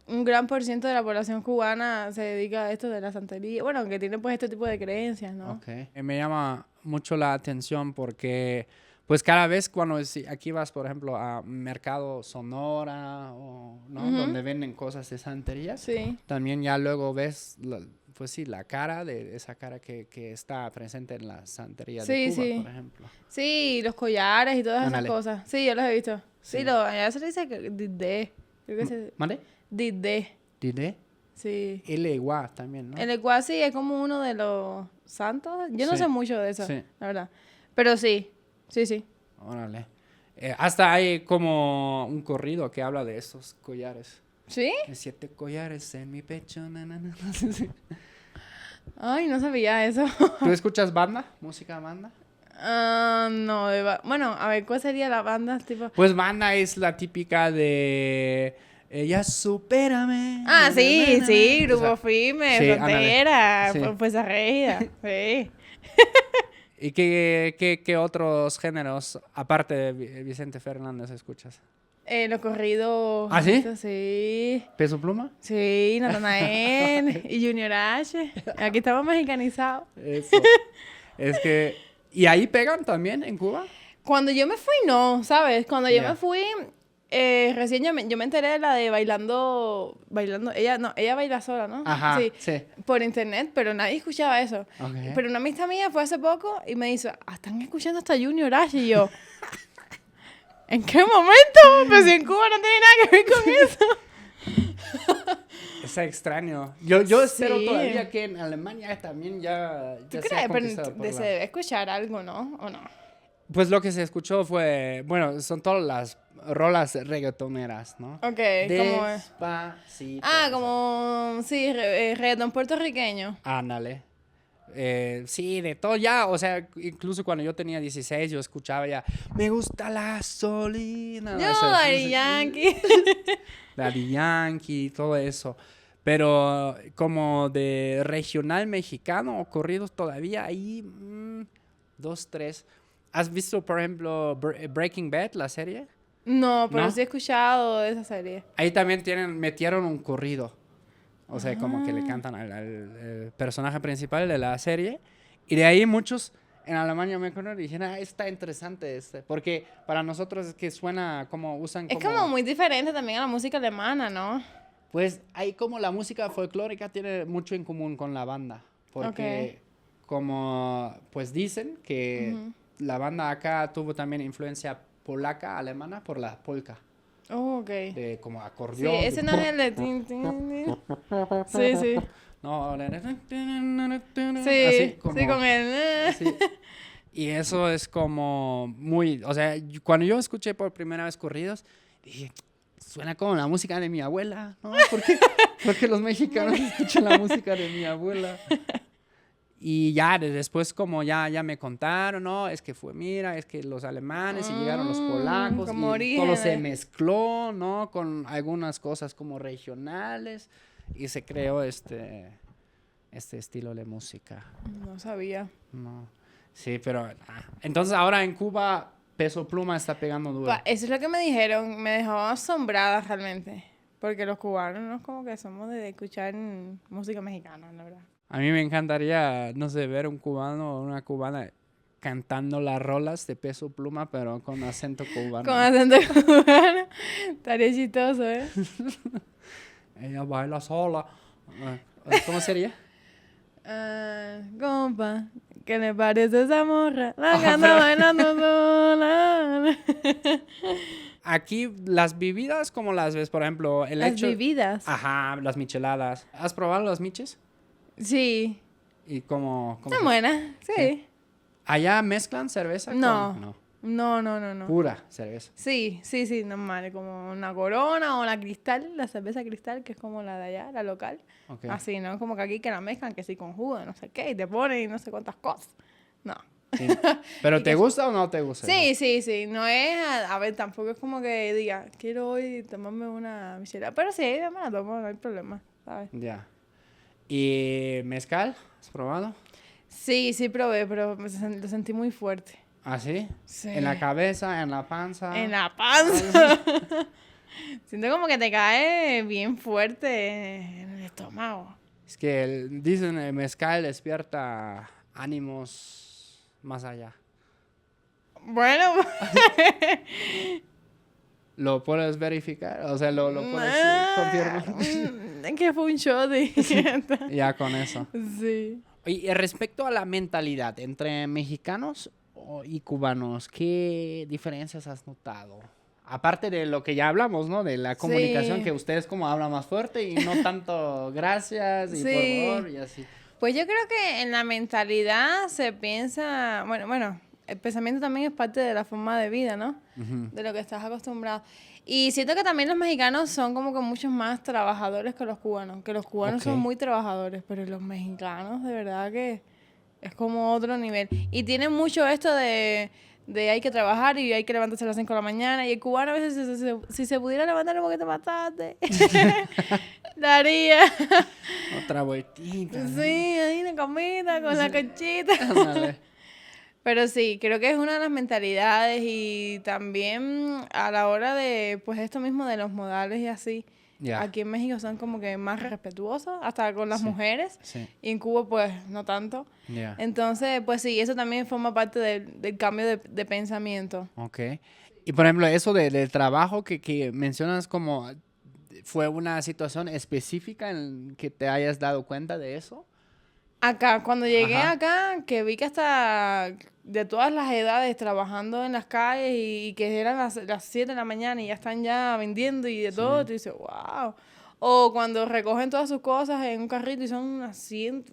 Un gran por ciento de la población cubana se dedica a esto de la santería. Bueno, aunque tiene pues este tipo de creencias, ¿no? Okay. Me llama mucho la atención porque, pues cada vez cuando aquí vas, por ejemplo, a Mercado Sonora, o, ¿no? Donde venden cosas de santería, Sí. también ya luego ves, pues sí, la cara de esa cara que está presente en la santería de Cuba, por ejemplo. Sí, los collares y todas esas cosas. Sí, yo los he visto. Sí, allá se le dice Didé. Creo que se... ¿Mande? Didé. ¿Didé? Sí. L-Iguá también, ¿no? El Ecuá sí es como uno de los santos. Yo no sé mucho de eso, la verdad. Pero sí. Órale. Hasta hay como un corrido que habla de esos collares. ¿Sí? 7 collares en mi pecho. Ay, no sabía eso. ¿Tú escuchas banda? ¿Música banda? No, bueno, a ver, ¿cuál sería la banda? Tipo... Pues banda es la típica de... Ya supérame. Sí, Grupo Firme, sí, Frontera, sí. Fuerza Régida, sí. ¿Y qué otros géneros, aparte de Vicente Fernández, escuchas? Los corridos. ¿Ah, sí? Sí. ¿Peso Pluma? Sí, Natanael y Junior H. Aquí estamos mexicanizados. Eso. Es que... ¿Y ahí pegan también en Cuba? Cuando yo me fui, no, ¿sabes? Cuando yo me fui... recién yo me enteré de la de bailando, ella baila sola, ¿no? Ajá, sí. Por internet, pero nadie escuchaba eso. Okay. Pero una amistad mía fue hace poco y me dice, están escuchando hasta Junior H, y yo, ¿en qué momento? Pues si en Cuba no tiene nada que ver con eso. Es extraño. Yo espero todavía que en Alemania también ya ¿Tú sea crees? conquistado Pero se debe escuchar algo, ¿no? ¿O no? Pues lo que se escuchó fue, bueno, son todas las rolas reggaetoneras, ¿no? Ok, Despacito. Como, sí, reggaetón puertorriqueño. Ándale. Sí, de todo ya, o sea, incluso cuando yo tenía 16 yo escuchaba ya, me gusta la gasolina. Daddy Yankee. Daddy Yankee, todo eso. Pero como de regional mexicano o corridos todavía hay 2, 3. ¿Has visto, por ejemplo, Breaking Bad, la serie? No, pero sí he escuchado de esa serie. Ahí también metieron un corrido. O sea, como que le cantan al personaje principal de la serie. Y de ahí muchos en Alemania me acuerdo y dijeron, está interesante porque para nosotros es que suena como usan como... Es como muy diferente también a la música alemana, ¿no? Pues ahí como la música folclórica tiene mucho en común con la banda. Porque como pues dicen que la banda acá tuvo también influencia polaca, alemana, por la polka. Oh, ok. De como acordeón. Sí, ese no es el de... Sí. No, sí, así como, sí, con el... Sí. Y eso es como muy... O sea, cuando yo escuché por primera vez corridos, dije, suena como la música de mi abuela, ¿no? Porque los mexicanos escuchan la música de mi abuela. Y ya después como ya me contaron, ¿no? Es que es que los alemanes y llegaron los polacos y todo se mezcló, ¿no? Con algunas cosas como regionales y se creó este estilo de música. No sabía. No. Sí, pero... Entonces ahora en Cuba Peso Pluma está pegando duro. Eso es lo que me dijeron. Me dejó asombrada realmente. Porque los cubanos no como que somos de escuchar música mexicana, la verdad. A mí me encantaría, no sé, ver un cubano o una cubana cantando las rolas de Peso Pluma, pero con acento cubano. Con acento cubano. Estaría chistoso, ¿eh? Ella baila sola. ¿Cómo sería? Compa, ¿qué le parece esa morra? La que anda bailando sola. Aquí las bebidas, ¿cómo las ves? Por ejemplo, Las bebidas. Ajá, las micheladas. ¿Has probado las miches? Sí. ¿Y cómo Están buenas, sí. ¿Allá mezclan cerveza? No. No. Pura cerveza. Sí, normal. Como una Corona o la Cristal, la cerveza Cristal, que es como la de allá, la local. Okay. Así, ¿no? Como que aquí que la mezclan, que sí, con jugo, no sé qué, y te ponen no sé cuántas cosas. No. Sí. ¿Pero te gusta o no te gusta? Sí. No es, a ver, tampoco es como que diga, quiero hoy tomarme una michelada. Pero sí, me la tomo, no hay problema, ¿sabes? Ya. ¿Y mezcal? ¿Has probado? Sí, sí probé, pero lo sentí muy fuerte. ¿Ah, sí? Sí. ¿En la cabeza, en la panza? En la panza. Siento como que te cae bien fuerte en el estómago. Es que dicen el mezcal despierta ánimos más allá. Bueno, ¿Lo puedes verificar? O sea, ¿lo puedes confirmar? que fue un shot y Ya con eso. sí. Y respecto a la mentalidad entre mexicanos y cubanos, ¿qué diferencias has notado? Aparte de lo que ya hablamos, ¿no? De la comunicación, Sí. que ustedes como hablan más fuerte y no tanto gracias y Sí. por favor y así. Pues yo creo que en la mentalidad se piensa, bueno, el pensamiento también es parte de la forma de vida, ¿no? De lo que estás acostumbrado. Y siento que también los mexicanos son como que muchos más trabajadores que los cubanos son muy trabajadores, pero los mexicanos de verdad que es como otro nivel. Y tienen mucho esto de hay que trabajar y hay que levantarse a las 5 de la mañana. Y el cubano a veces, si se pudiera levantar un poquito más tarde, daría. Otra vueltita. Sí, ahí una comida con la conchita. Ándale. Pero sí, creo que es una de las mentalidades y también a la hora de, pues esto mismo de los modales y así. Ya. Aquí en México son como que más respetuosos, hasta con las Sí, mujeres. sí. Y en Cuba, pues, no tanto. Ya. Entonces, pues sí, eso también forma parte del cambio de pensamiento. Ok. Y por ejemplo, eso del trabajo que mencionas como fue una situación específica en que te hayas dado cuenta de eso. Acá, cuando llegué Ajá. acá, que vi que hasta de todas las edades trabajando en las calles y que eran las 7 de la mañana y ya están ya vendiendo y de todo, tú dices, wow. O cuando recogen todas sus cosas en un carrito y son unas 100,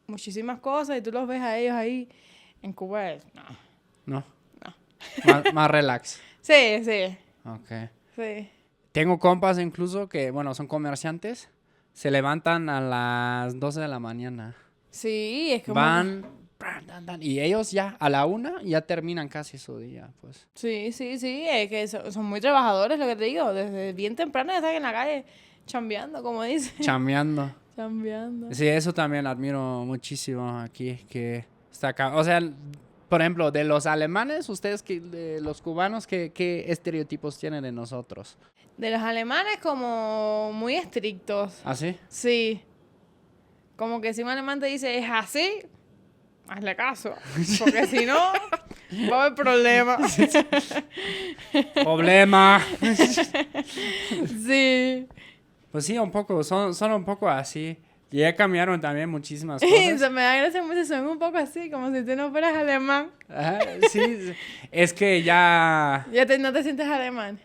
muchísimas cosas y tú los ves a ellos ahí. En Cuba es, no. No. No. Más relax. Sí, sí, Ok. sí. Tengo compas incluso que, bueno, son comerciantes. Se levantan a las 12 de la mañana. Sí, es como... Van, y ellos ya a la 1 ya terminan casi su día, pues. Sí, sí, sí, es que son muy trabajadores, lo que te digo. Desde bien temprano ya están en la calle chambeando, como dicen. Chambeando. Chambeando. Sí, eso también admiro muchísimo aquí, que está acá. O sea, por ejemplo, de los alemanes, ustedes, de los cubanos, ¿qué estereotipos tienen de nosotros? De los alemanes como muy estrictos. ¿Ah, sí? Sí. Como que si un alemán te dice es así, hazle caso. Porque si no, va a haber problemas. ¡Problema! Sí. Pues sí, un poco, son un poco así. Y ya cambiaron también muchísimas Se cosas. me da gracia mucho, son un poco así, como si tú no fueras alemán. Ajá, sí, es que ya, No te sientes alemán.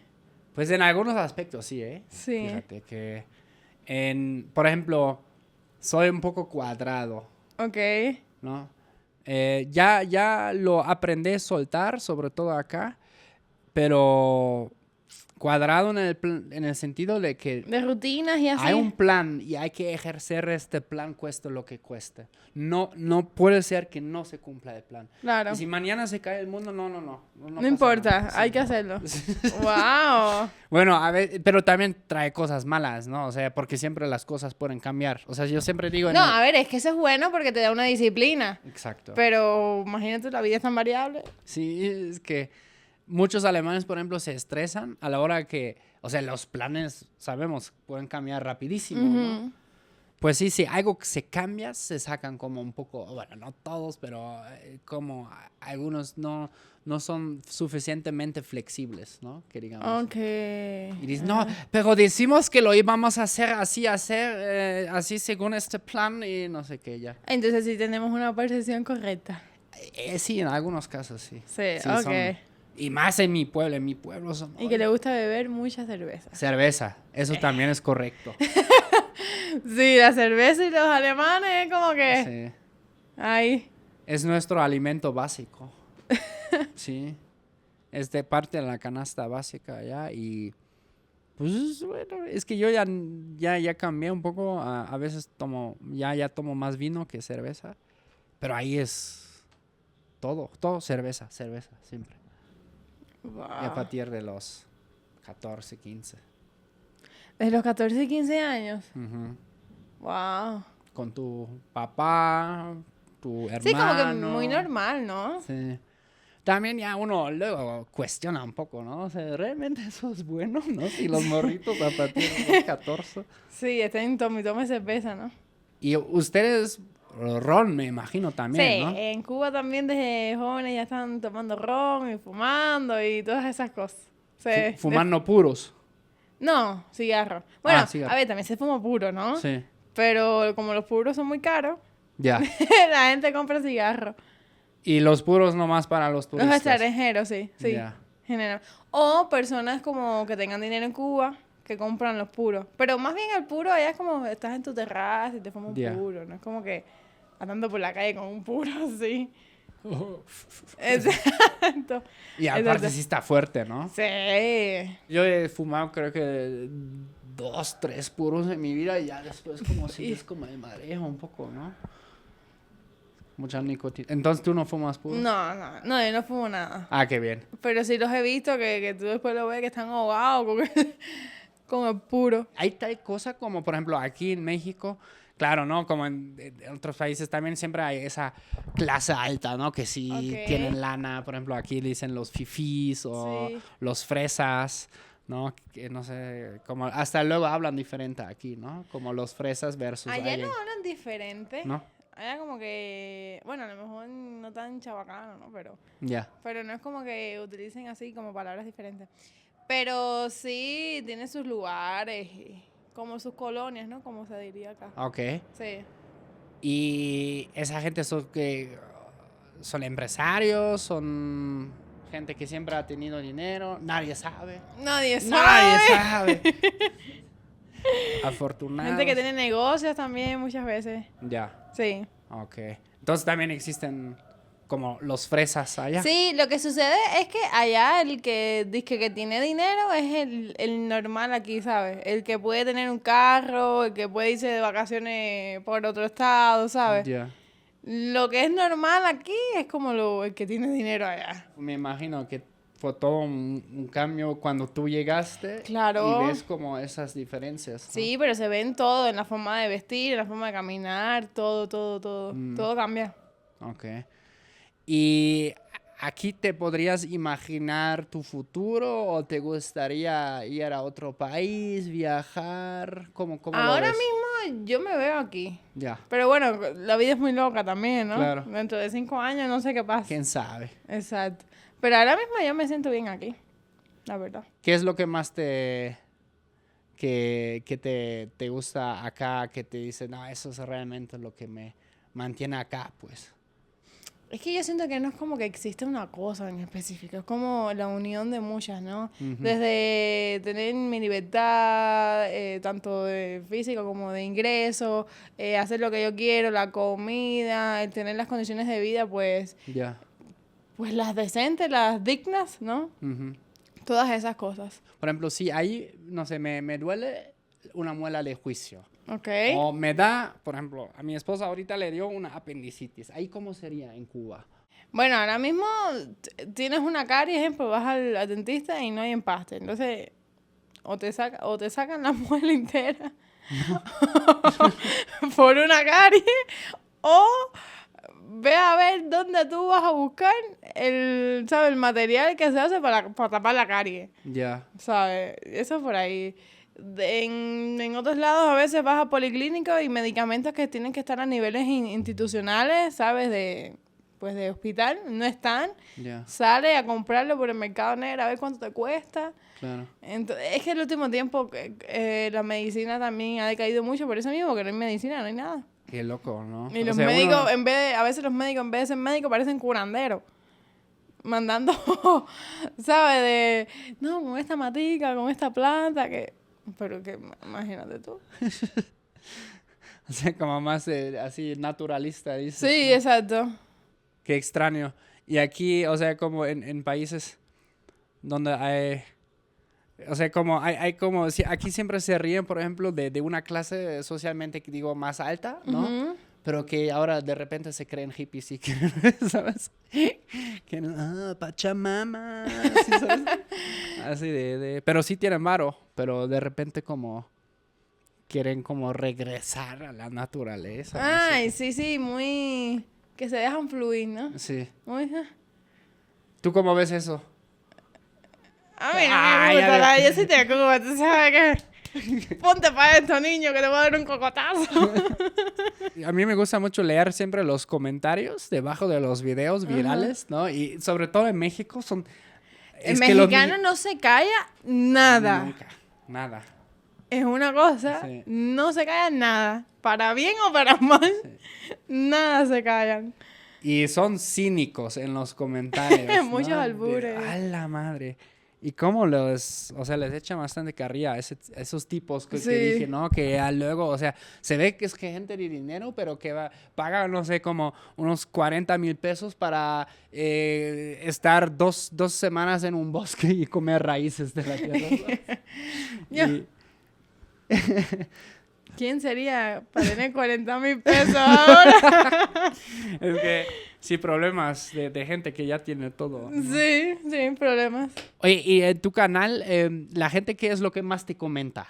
pues en algunos aspectos sí, ¿eh? Sí. Fíjate que, por ejemplo, soy un poco cuadrado, Ok. ¿no? Ya lo aprendí a soltar, sobre todo acá, pero cuadrado en el sentido de que De rutinas y así. hay un plan y hay que ejercer este plan cueste lo que cueste. No puede ser que no se cumpla el plan. Claro. Y si mañana se cae el mundo, no No pasa importa, nada. hay Sí. que hacerlo. ¡Wow! Bueno, a ver, pero también trae cosas malas, ¿no? O sea, porque siempre las cosas pueden cambiar. O sea, yo siempre digo... No, a ver, es que eso es bueno porque te da una disciplina. Exacto. Pero imagínate, la vida es tan variable. Sí, es que muchos alemanes, por ejemplo, se estresan a la hora que... O sea, los planes, sabemos, pueden cambiar rapidísimo, ¿no? Pues sí, si algo que se cambia, se sacan como un poco... Bueno, no todos, pero como algunos no son suficientemente flexibles, ¿no? Que digamos. Ok. Y dices, no, pero decimos que lo íbamos a hacer así, así según este plan y no sé qué ya. Entonces sí tenemos una percepción correcta. Sí, en algunos casos sí. Sí, Sí, ok. Y más en mi pueblo son... Y que le gusta beber mucha cerveza. Cerveza, eso también es correcto. Sí, la cerveza y los alemanes es como que... Sí. Ay. Es nuestro alimento básico. Sí. Es de parte de la canasta básica ya y... Pues bueno, es que yo ya cambié un poco. A veces ya tomo más vino que cerveza. Pero ahí es todo cerveza, siempre. Wow. Y a partir de los 14, 15. Desde los 14 y 15 años. Ujú. Wow. con tu papá, tu hermano. Sí, como que muy normal, ¿no? Sí. También ya uno luego cuestiona un poco, ¿no? O sea, ¿realmente eso es bueno, no? Si los morritos a partir de los 14. Sí, están en tome cerveza, ¿no? Y ustedes, ron, me imagino también, Sí, ¿no? en Cuba también desde jóvenes ya están tomando ron y fumando y todas esas cosas. Sí. Fumando puros. No, cigarro. Bueno, cigarro. a ver, también se fuma puro, ¿no? Sí. Pero como los puros son muy caros, Ya. la gente compra cigarro. Y los puros nomás para los Los turistas. extranjeros, sí, sí. Ya. General. O personas como que tengan dinero en Cuba que compran los puros. Pero más bien el puro allá es como estás en tu terraza y te fumas un Ya. puro. No es como que andando por la calle con un puro así. Exacto. Y aparte sí está fuerte, ¿no? Sí. Yo he fumado creo que 2, 3 puros en mi vida y ya después como si es como de mareo un poco, ¿no? Mucha nicotina. Entonces tú no fumas puros. No, yo no fumo nada. Ah, qué bien. Pero sí los he visto que tú después lo ves que están ahogados con el puro. Hay tal cosa como, por ejemplo, aquí en México, claro, ¿no? Como en otros países también siempre hay esa clase alta, ¿no? Que sí tienen lana, por ejemplo, aquí le dicen los fifís o los fresas, ¿no? Que no sé, como hasta luego hablan diferente aquí, ¿no? Como los fresas versus... Allá no hablan diferente. ¿No? Allá como que, bueno, a lo mejor no tan chabacano, ¿no? Ya. Pero no es como que utilicen así como palabras diferentes. Pero sí tiene sus lugares, como sus colonias, ¿no? Como se diría acá. Ok. Sí. Y esa gente son empresarios, son gente que siempre ha tenido dinero, nadie sabe. Nadie sabe. Afortunado. Gente que tiene negocios también muchas veces. Ya. Sí. Ok. Entonces también existen como los fresas allá. Sí, lo que sucede es que allá el que dice que tiene dinero es el normal aquí, ¿sabes? El que puede tener un carro, el que puede irse de vacaciones por otro estado, ¿sabes? Ya. Lo que es normal aquí es como el que tiene dinero allá. Me imagino que fue todo un cambio cuando tú llegaste. Claro. Y ves como esas diferencias, ¿no? Sí, pero se ven todo, en la forma de vestir, en la forma de caminar, todo. Todo cambia. Ok. ¿Y aquí te podrías imaginar tu futuro o te gustaría ir a otro país, viajar? ¿Cómo Ahora lo ves? mismo yo me veo aquí. Ya. Pero bueno, la vida es muy loca también, ¿no? Claro. Dentro de 5 años no sé qué pasa. ¿Quién sabe? Exacto. Pero ahora mismo yo me siento bien aquí, la verdad. ¿Qué es lo que más te gusta acá? Que te dice, no, eso es realmente lo que me mantiene acá, pues. Es que yo siento que no es como que existe una cosa en específico, es como la unión de muchas, ¿no? Desde tener mi libertad, tanto de físico como de ingreso, hacer lo que yo quiero, la comida, el tener las condiciones de vida, pues, pues las decentes, las dignas, ¿no? Todas esas cosas. Por ejemplo, si ahí, no sé, me duele una muela de juicio. Ok. O me da, por ejemplo, a mi esposa ahorita le dio una apendicitis. ¿Ahí cómo sería en Cuba? Bueno, ahora mismo tienes una caries, ejemplo, vas al dentista y no hay empaste. Entonces, o te sacan la muela entera por una caries, o ve a ver dónde tú vas a buscar ¿sabes? El material que se hace para tapar la caries. Ya. ¿Sabes? Eso por ahí. En otros lados a veces vas a policlínicos y medicamentos que tienen que estar a niveles institucionales, ¿sabes? De hospital, no están. Sale a comprarlo por el mercado negro a ver cuánto te cuesta. Claro. Entonces, es que el último tiempo la medicina también ha decaído mucho por eso mismo, que no hay medicina, no hay nada. Qué loco, ¿no? Y los médicos, a veces los médicos en vez de ser médicos parecen curanderos. Mandando, ¿sabes? No, con esta matica, con esta planta, pero que imagínate tú. O sea, como más así naturalista, dices. Sí, exacto. Qué extraño. Y aquí, o sea, como en países donde hay... O sea, como hay como... Aquí siempre se ríen, por ejemplo, de una clase socialmente, digo, más alta, ¿no? Pero que ahora de repente se creen hippies y que, ¿sabes? Que, Pachamama, ¿sí, sabes? Así pero sí tienen varo, pero de repente como quieren como regresar a la naturaleza. Ay, no sé. sí, muy... Que se dejan fluir, ¿no? Sí. Muy... ¿Tú cómo ves eso? A mí no me gusta la... Yo sí te Cuba, tú sabes que... Ponte para esto, niño, que te voy a dar un cocotazo. A mí me gusta mucho leer siempre los comentarios debajo de los videos virales, ¿no? Y sobre todo en México son... El mexicano no se calla nada. Nunca, nada. Es una cosa, Sí. no se callan nada. Para bien o para mal, nada se callan. Y son cínicos en los comentarios. Muchos ¿no? albures. A la madre. Y cómo les echan bastante carrilla a esos tipos que dije, ¿no? Que luego, o sea, se ve que es gente de dinero, pero que paga, no sé, como unos 40,000 pesos para estar dos semanas en un bosque y comer raíces de la tierra. ¿Quién sería para tener 40,000 pesos ahora? Es que sí, problemas de gente que ya tiene todo, ¿no? Sí, problemas. Oye, y en tu canal, la gente, ¿qué es lo que más te comenta?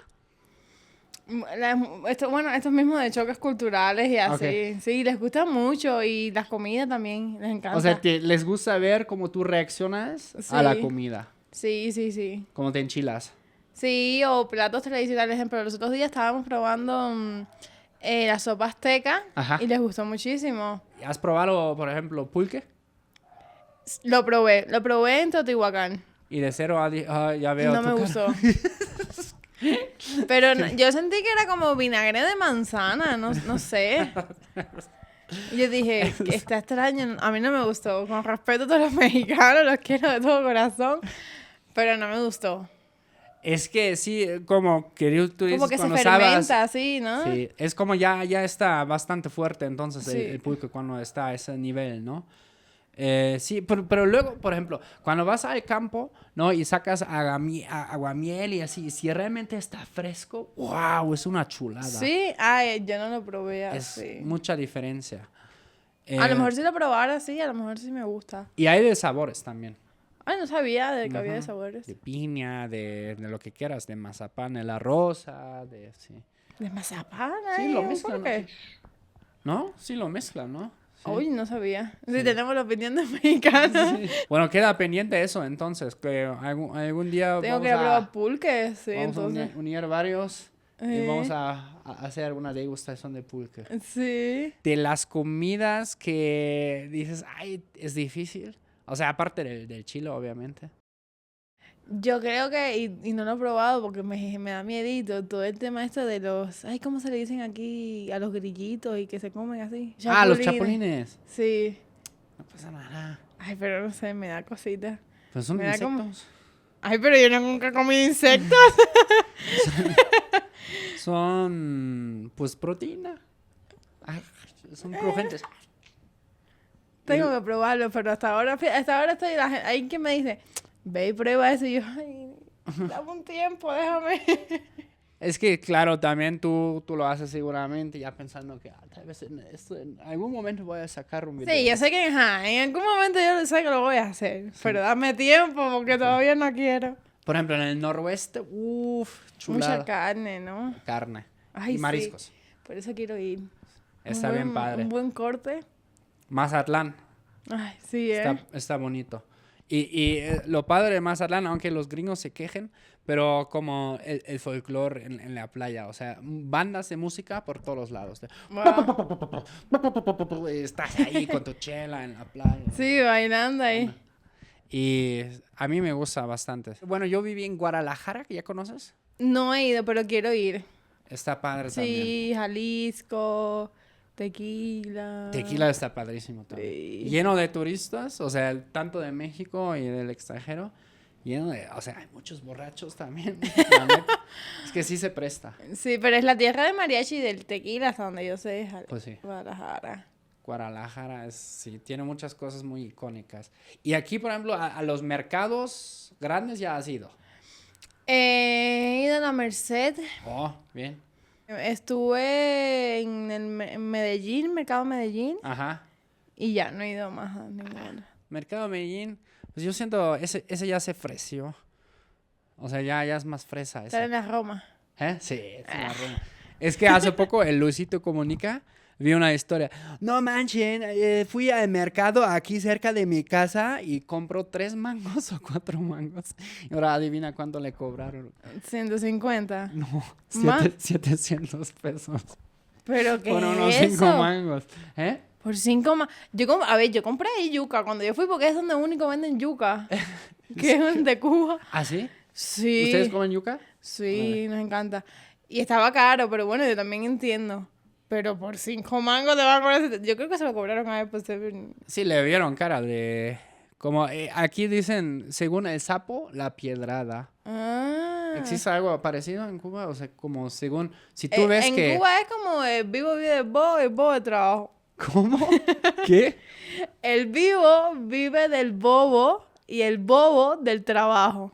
Estos mismos de choques culturales y así. Okay. Sí, les gusta mucho y las comidas también, les encanta. O sea, les gusta ver cómo tú reaccionas a la comida. Sí. Cómo te enchilas. Sí, o platos tradicionales. Por ejemplo, los otros días estábamos probando la sopa azteca. Ajá. Y les gustó muchísimo. ¿Has probado, por ejemplo, pulque? Lo probé en Teotihuacán. Y de 0 a 10, ya veo. No me gustó. Pero yo sentí que era como vinagre de manzana, no sé. Y yo dije, que está extraño, a mí no me gustó. Con respeto a todos los mexicanos, los quiero de todo corazón, pero no me gustó. Es que sí, como que tú dices, como que se fermenta, fermenta, así, ¿no? Sí, es como ya está bastante fuerte entonces Sí. el pulque cuando está a ese nivel, ¿no? Sí, pero luego, por ejemplo, cuando vas al campo, ¿no? Y sacas aguamiel y así, si realmente está fresco, ¡wow! Es una chulada. Sí, ay, yo no lo probé así. Es mucha diferencia. A lo mejor si lo probara así, a lo mejor sí me gusta. Y hay de sabores también. Ay, no sabía de que había de sabores. De piña, de lo que quieras, de mazapán, de la rosa, sí. ¿De mazapán? Sí, lo mezclan. ¿Por qué? ¿No? Sí, lo mezclan, ¿no? Sí. Uy, no sabía. Sí, tenemos la opinión de mexicanos. Sí. Bueno, queda pendiente eso, entonces, que algún día Tengo que probar pulque, sí, vamos entonces. a unir varios y vamos a hacer una degustación de pulque. Sí. De las comidas que dices, ay, es difícil. O sea, aparte del chile, obviamente. Yo creo que, y no lo he probado porque me da miedito, todo el tema esto de los, ay, ¿cómo se le dicen aquí a los grillitos y que se comen así? Los chapulines. Sí. No pasa nada. Ay, pero no sé, me da cosita. Pues son Me da insectos. Ay, pero yo nunca he comido insectos. Son, pues, proteína. Ay, son crujientes. Tengo que probarlo, pero hasta ahora estoy, hay quien me dice, ve y prueba eso, y yo, ay, dame un tiempo, déjame. Es que, claro, también tú lo haces seguramente ya pensando que tal vez en algún momento voy a sacar un video. Sí, yo sé que en algún momento yo sé que lo voy a hacer, pero dame tiempo porque todavía no quiero. Por ejemplo, en el noroeste, chulada. Mucha carne, ¿no? Carne. Ay, y mariscos. Sí. Por eso quiero ir. Está bien padre. Un buen corte. Mazatlán. Ay, sí, Está bonito. Y lo padre de Mazatlán, aunque los gringos se quejen, pero como el folclore en la playa, o sea, bandas de música por todos los lados. Wow. Estás ahí con tu chela en la playa. Sí, bailando ahí. Y a mí me gusta bastante. Bueno, yo viví en Guadalajara, ¿ya conoces? No he ido, pero quiero ir. Está padre también. Sí, Jalisco, Tequila. Tequila está padrísimo también. Sí. Lleno de turistas, o sea, tanto de México y del extranjero. O sea, hay muchos borrachos también. Es que sí se presta. Sí, pero es la tierra de mariachi y del tequila, hasta donde yo sé. Pues sí. Guadalajara. Guadalajara sí, tiene muchas cosas muy icónicas. Y aquí, por ejemplo, a los mercados grandes ya has ido. He ido a la Merced. Oh, bien. Estuve en Medellín, Mercado Medellín. Ajá. Y ya, no he ido más a ninguno. Mercado Medellín, pues yo siento, ese ya se freció. O sea, ya es más fresa. Estar en la Roma. Sí, es en la Roma. Es que hace poco el Luisito Comunica vi una historia. No manchen, fui al mercado aquí cerca de mi casa y compró 3 mangos o 4 mangos. Y ahora adivina cuánto le cobraron. 150. No, ¿Más? 700 pesos. ¿Pero qué Por unos es 5 eso? mangos. ¿Eh? Por 5 más. A ver, yo compré ahí yuca cuando yo fui porque es donde único venden yuca. Que es de Cuba. ¿Ah, sí? Sí. ¿Ustedes comen yuca? Sí, nos encanta. Y estaba caro, pero bueno, yo también entiendo. Pero por 5 mangos te van a cobrar. Yo creo que se lo cobraron a él por ser... Sí, le vieron cara de... Como aquí dicen, según el sapo, la piedrada. Ah. ¿Existe algo parecido en Cuba? O sea, como según... Si tú ves en que... Cuba es como el vivo vive del bobo y el bobo del trabajo. ¿Cómo? ¿Qué? El vivo vive del bobo y el bobo del trabajo.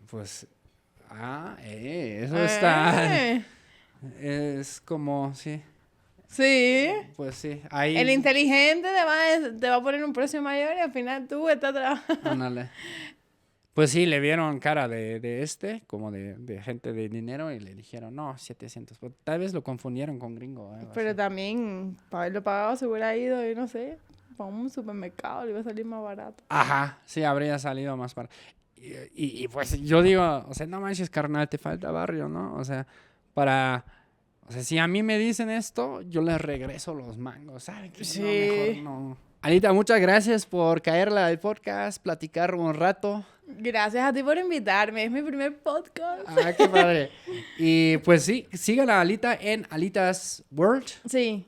Pues... eso está... Eh. Es como, sí. Sí. Pues sí, ahí... El inteligente te va a poner un precio mayor y al final tú estás trabajando. Ándale. Pues sí, le vieron cara como de gente de dinero y le dijeron, no, 700. Pues, tal vez lo confundieron con gringo. Algo Pero así. también, para haberlo pagado, se hubiera ido, y no sé, para un supermercado, le iba a salir más barato. Ajá, sí, habría salido más para... Y pues yo digo, o sea, no manches, carnal, te falta barrio, ¿no? O sea, o sea, si a mí me dicen esto, yo les regreso los mangos, ¿saben? Que Sí. no, mejor no. Anita, muchas gracias por caerla al podcast, platicar un rato. Gracias a ti por invitarme, es mi primer podcast. Ah, qué padre. Y pues sí, sigan a Alita en Alitas World. Sí.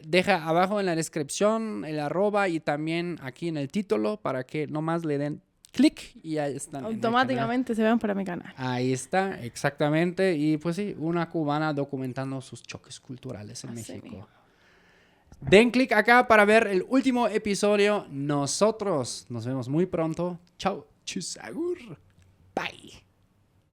Deja abajo en la descripción el @ y también aquí en el título para que nomás le den clic y ahí están. Automáticamente se van para mi canal. Ahí está, exactamente. Y pues sí, una cubana documentando sus choques culturales en Así México. mismo. Den clic acá para ver el último episodio. Nosotros nos vemos muy pronto. Chao. Chusagur. Bye.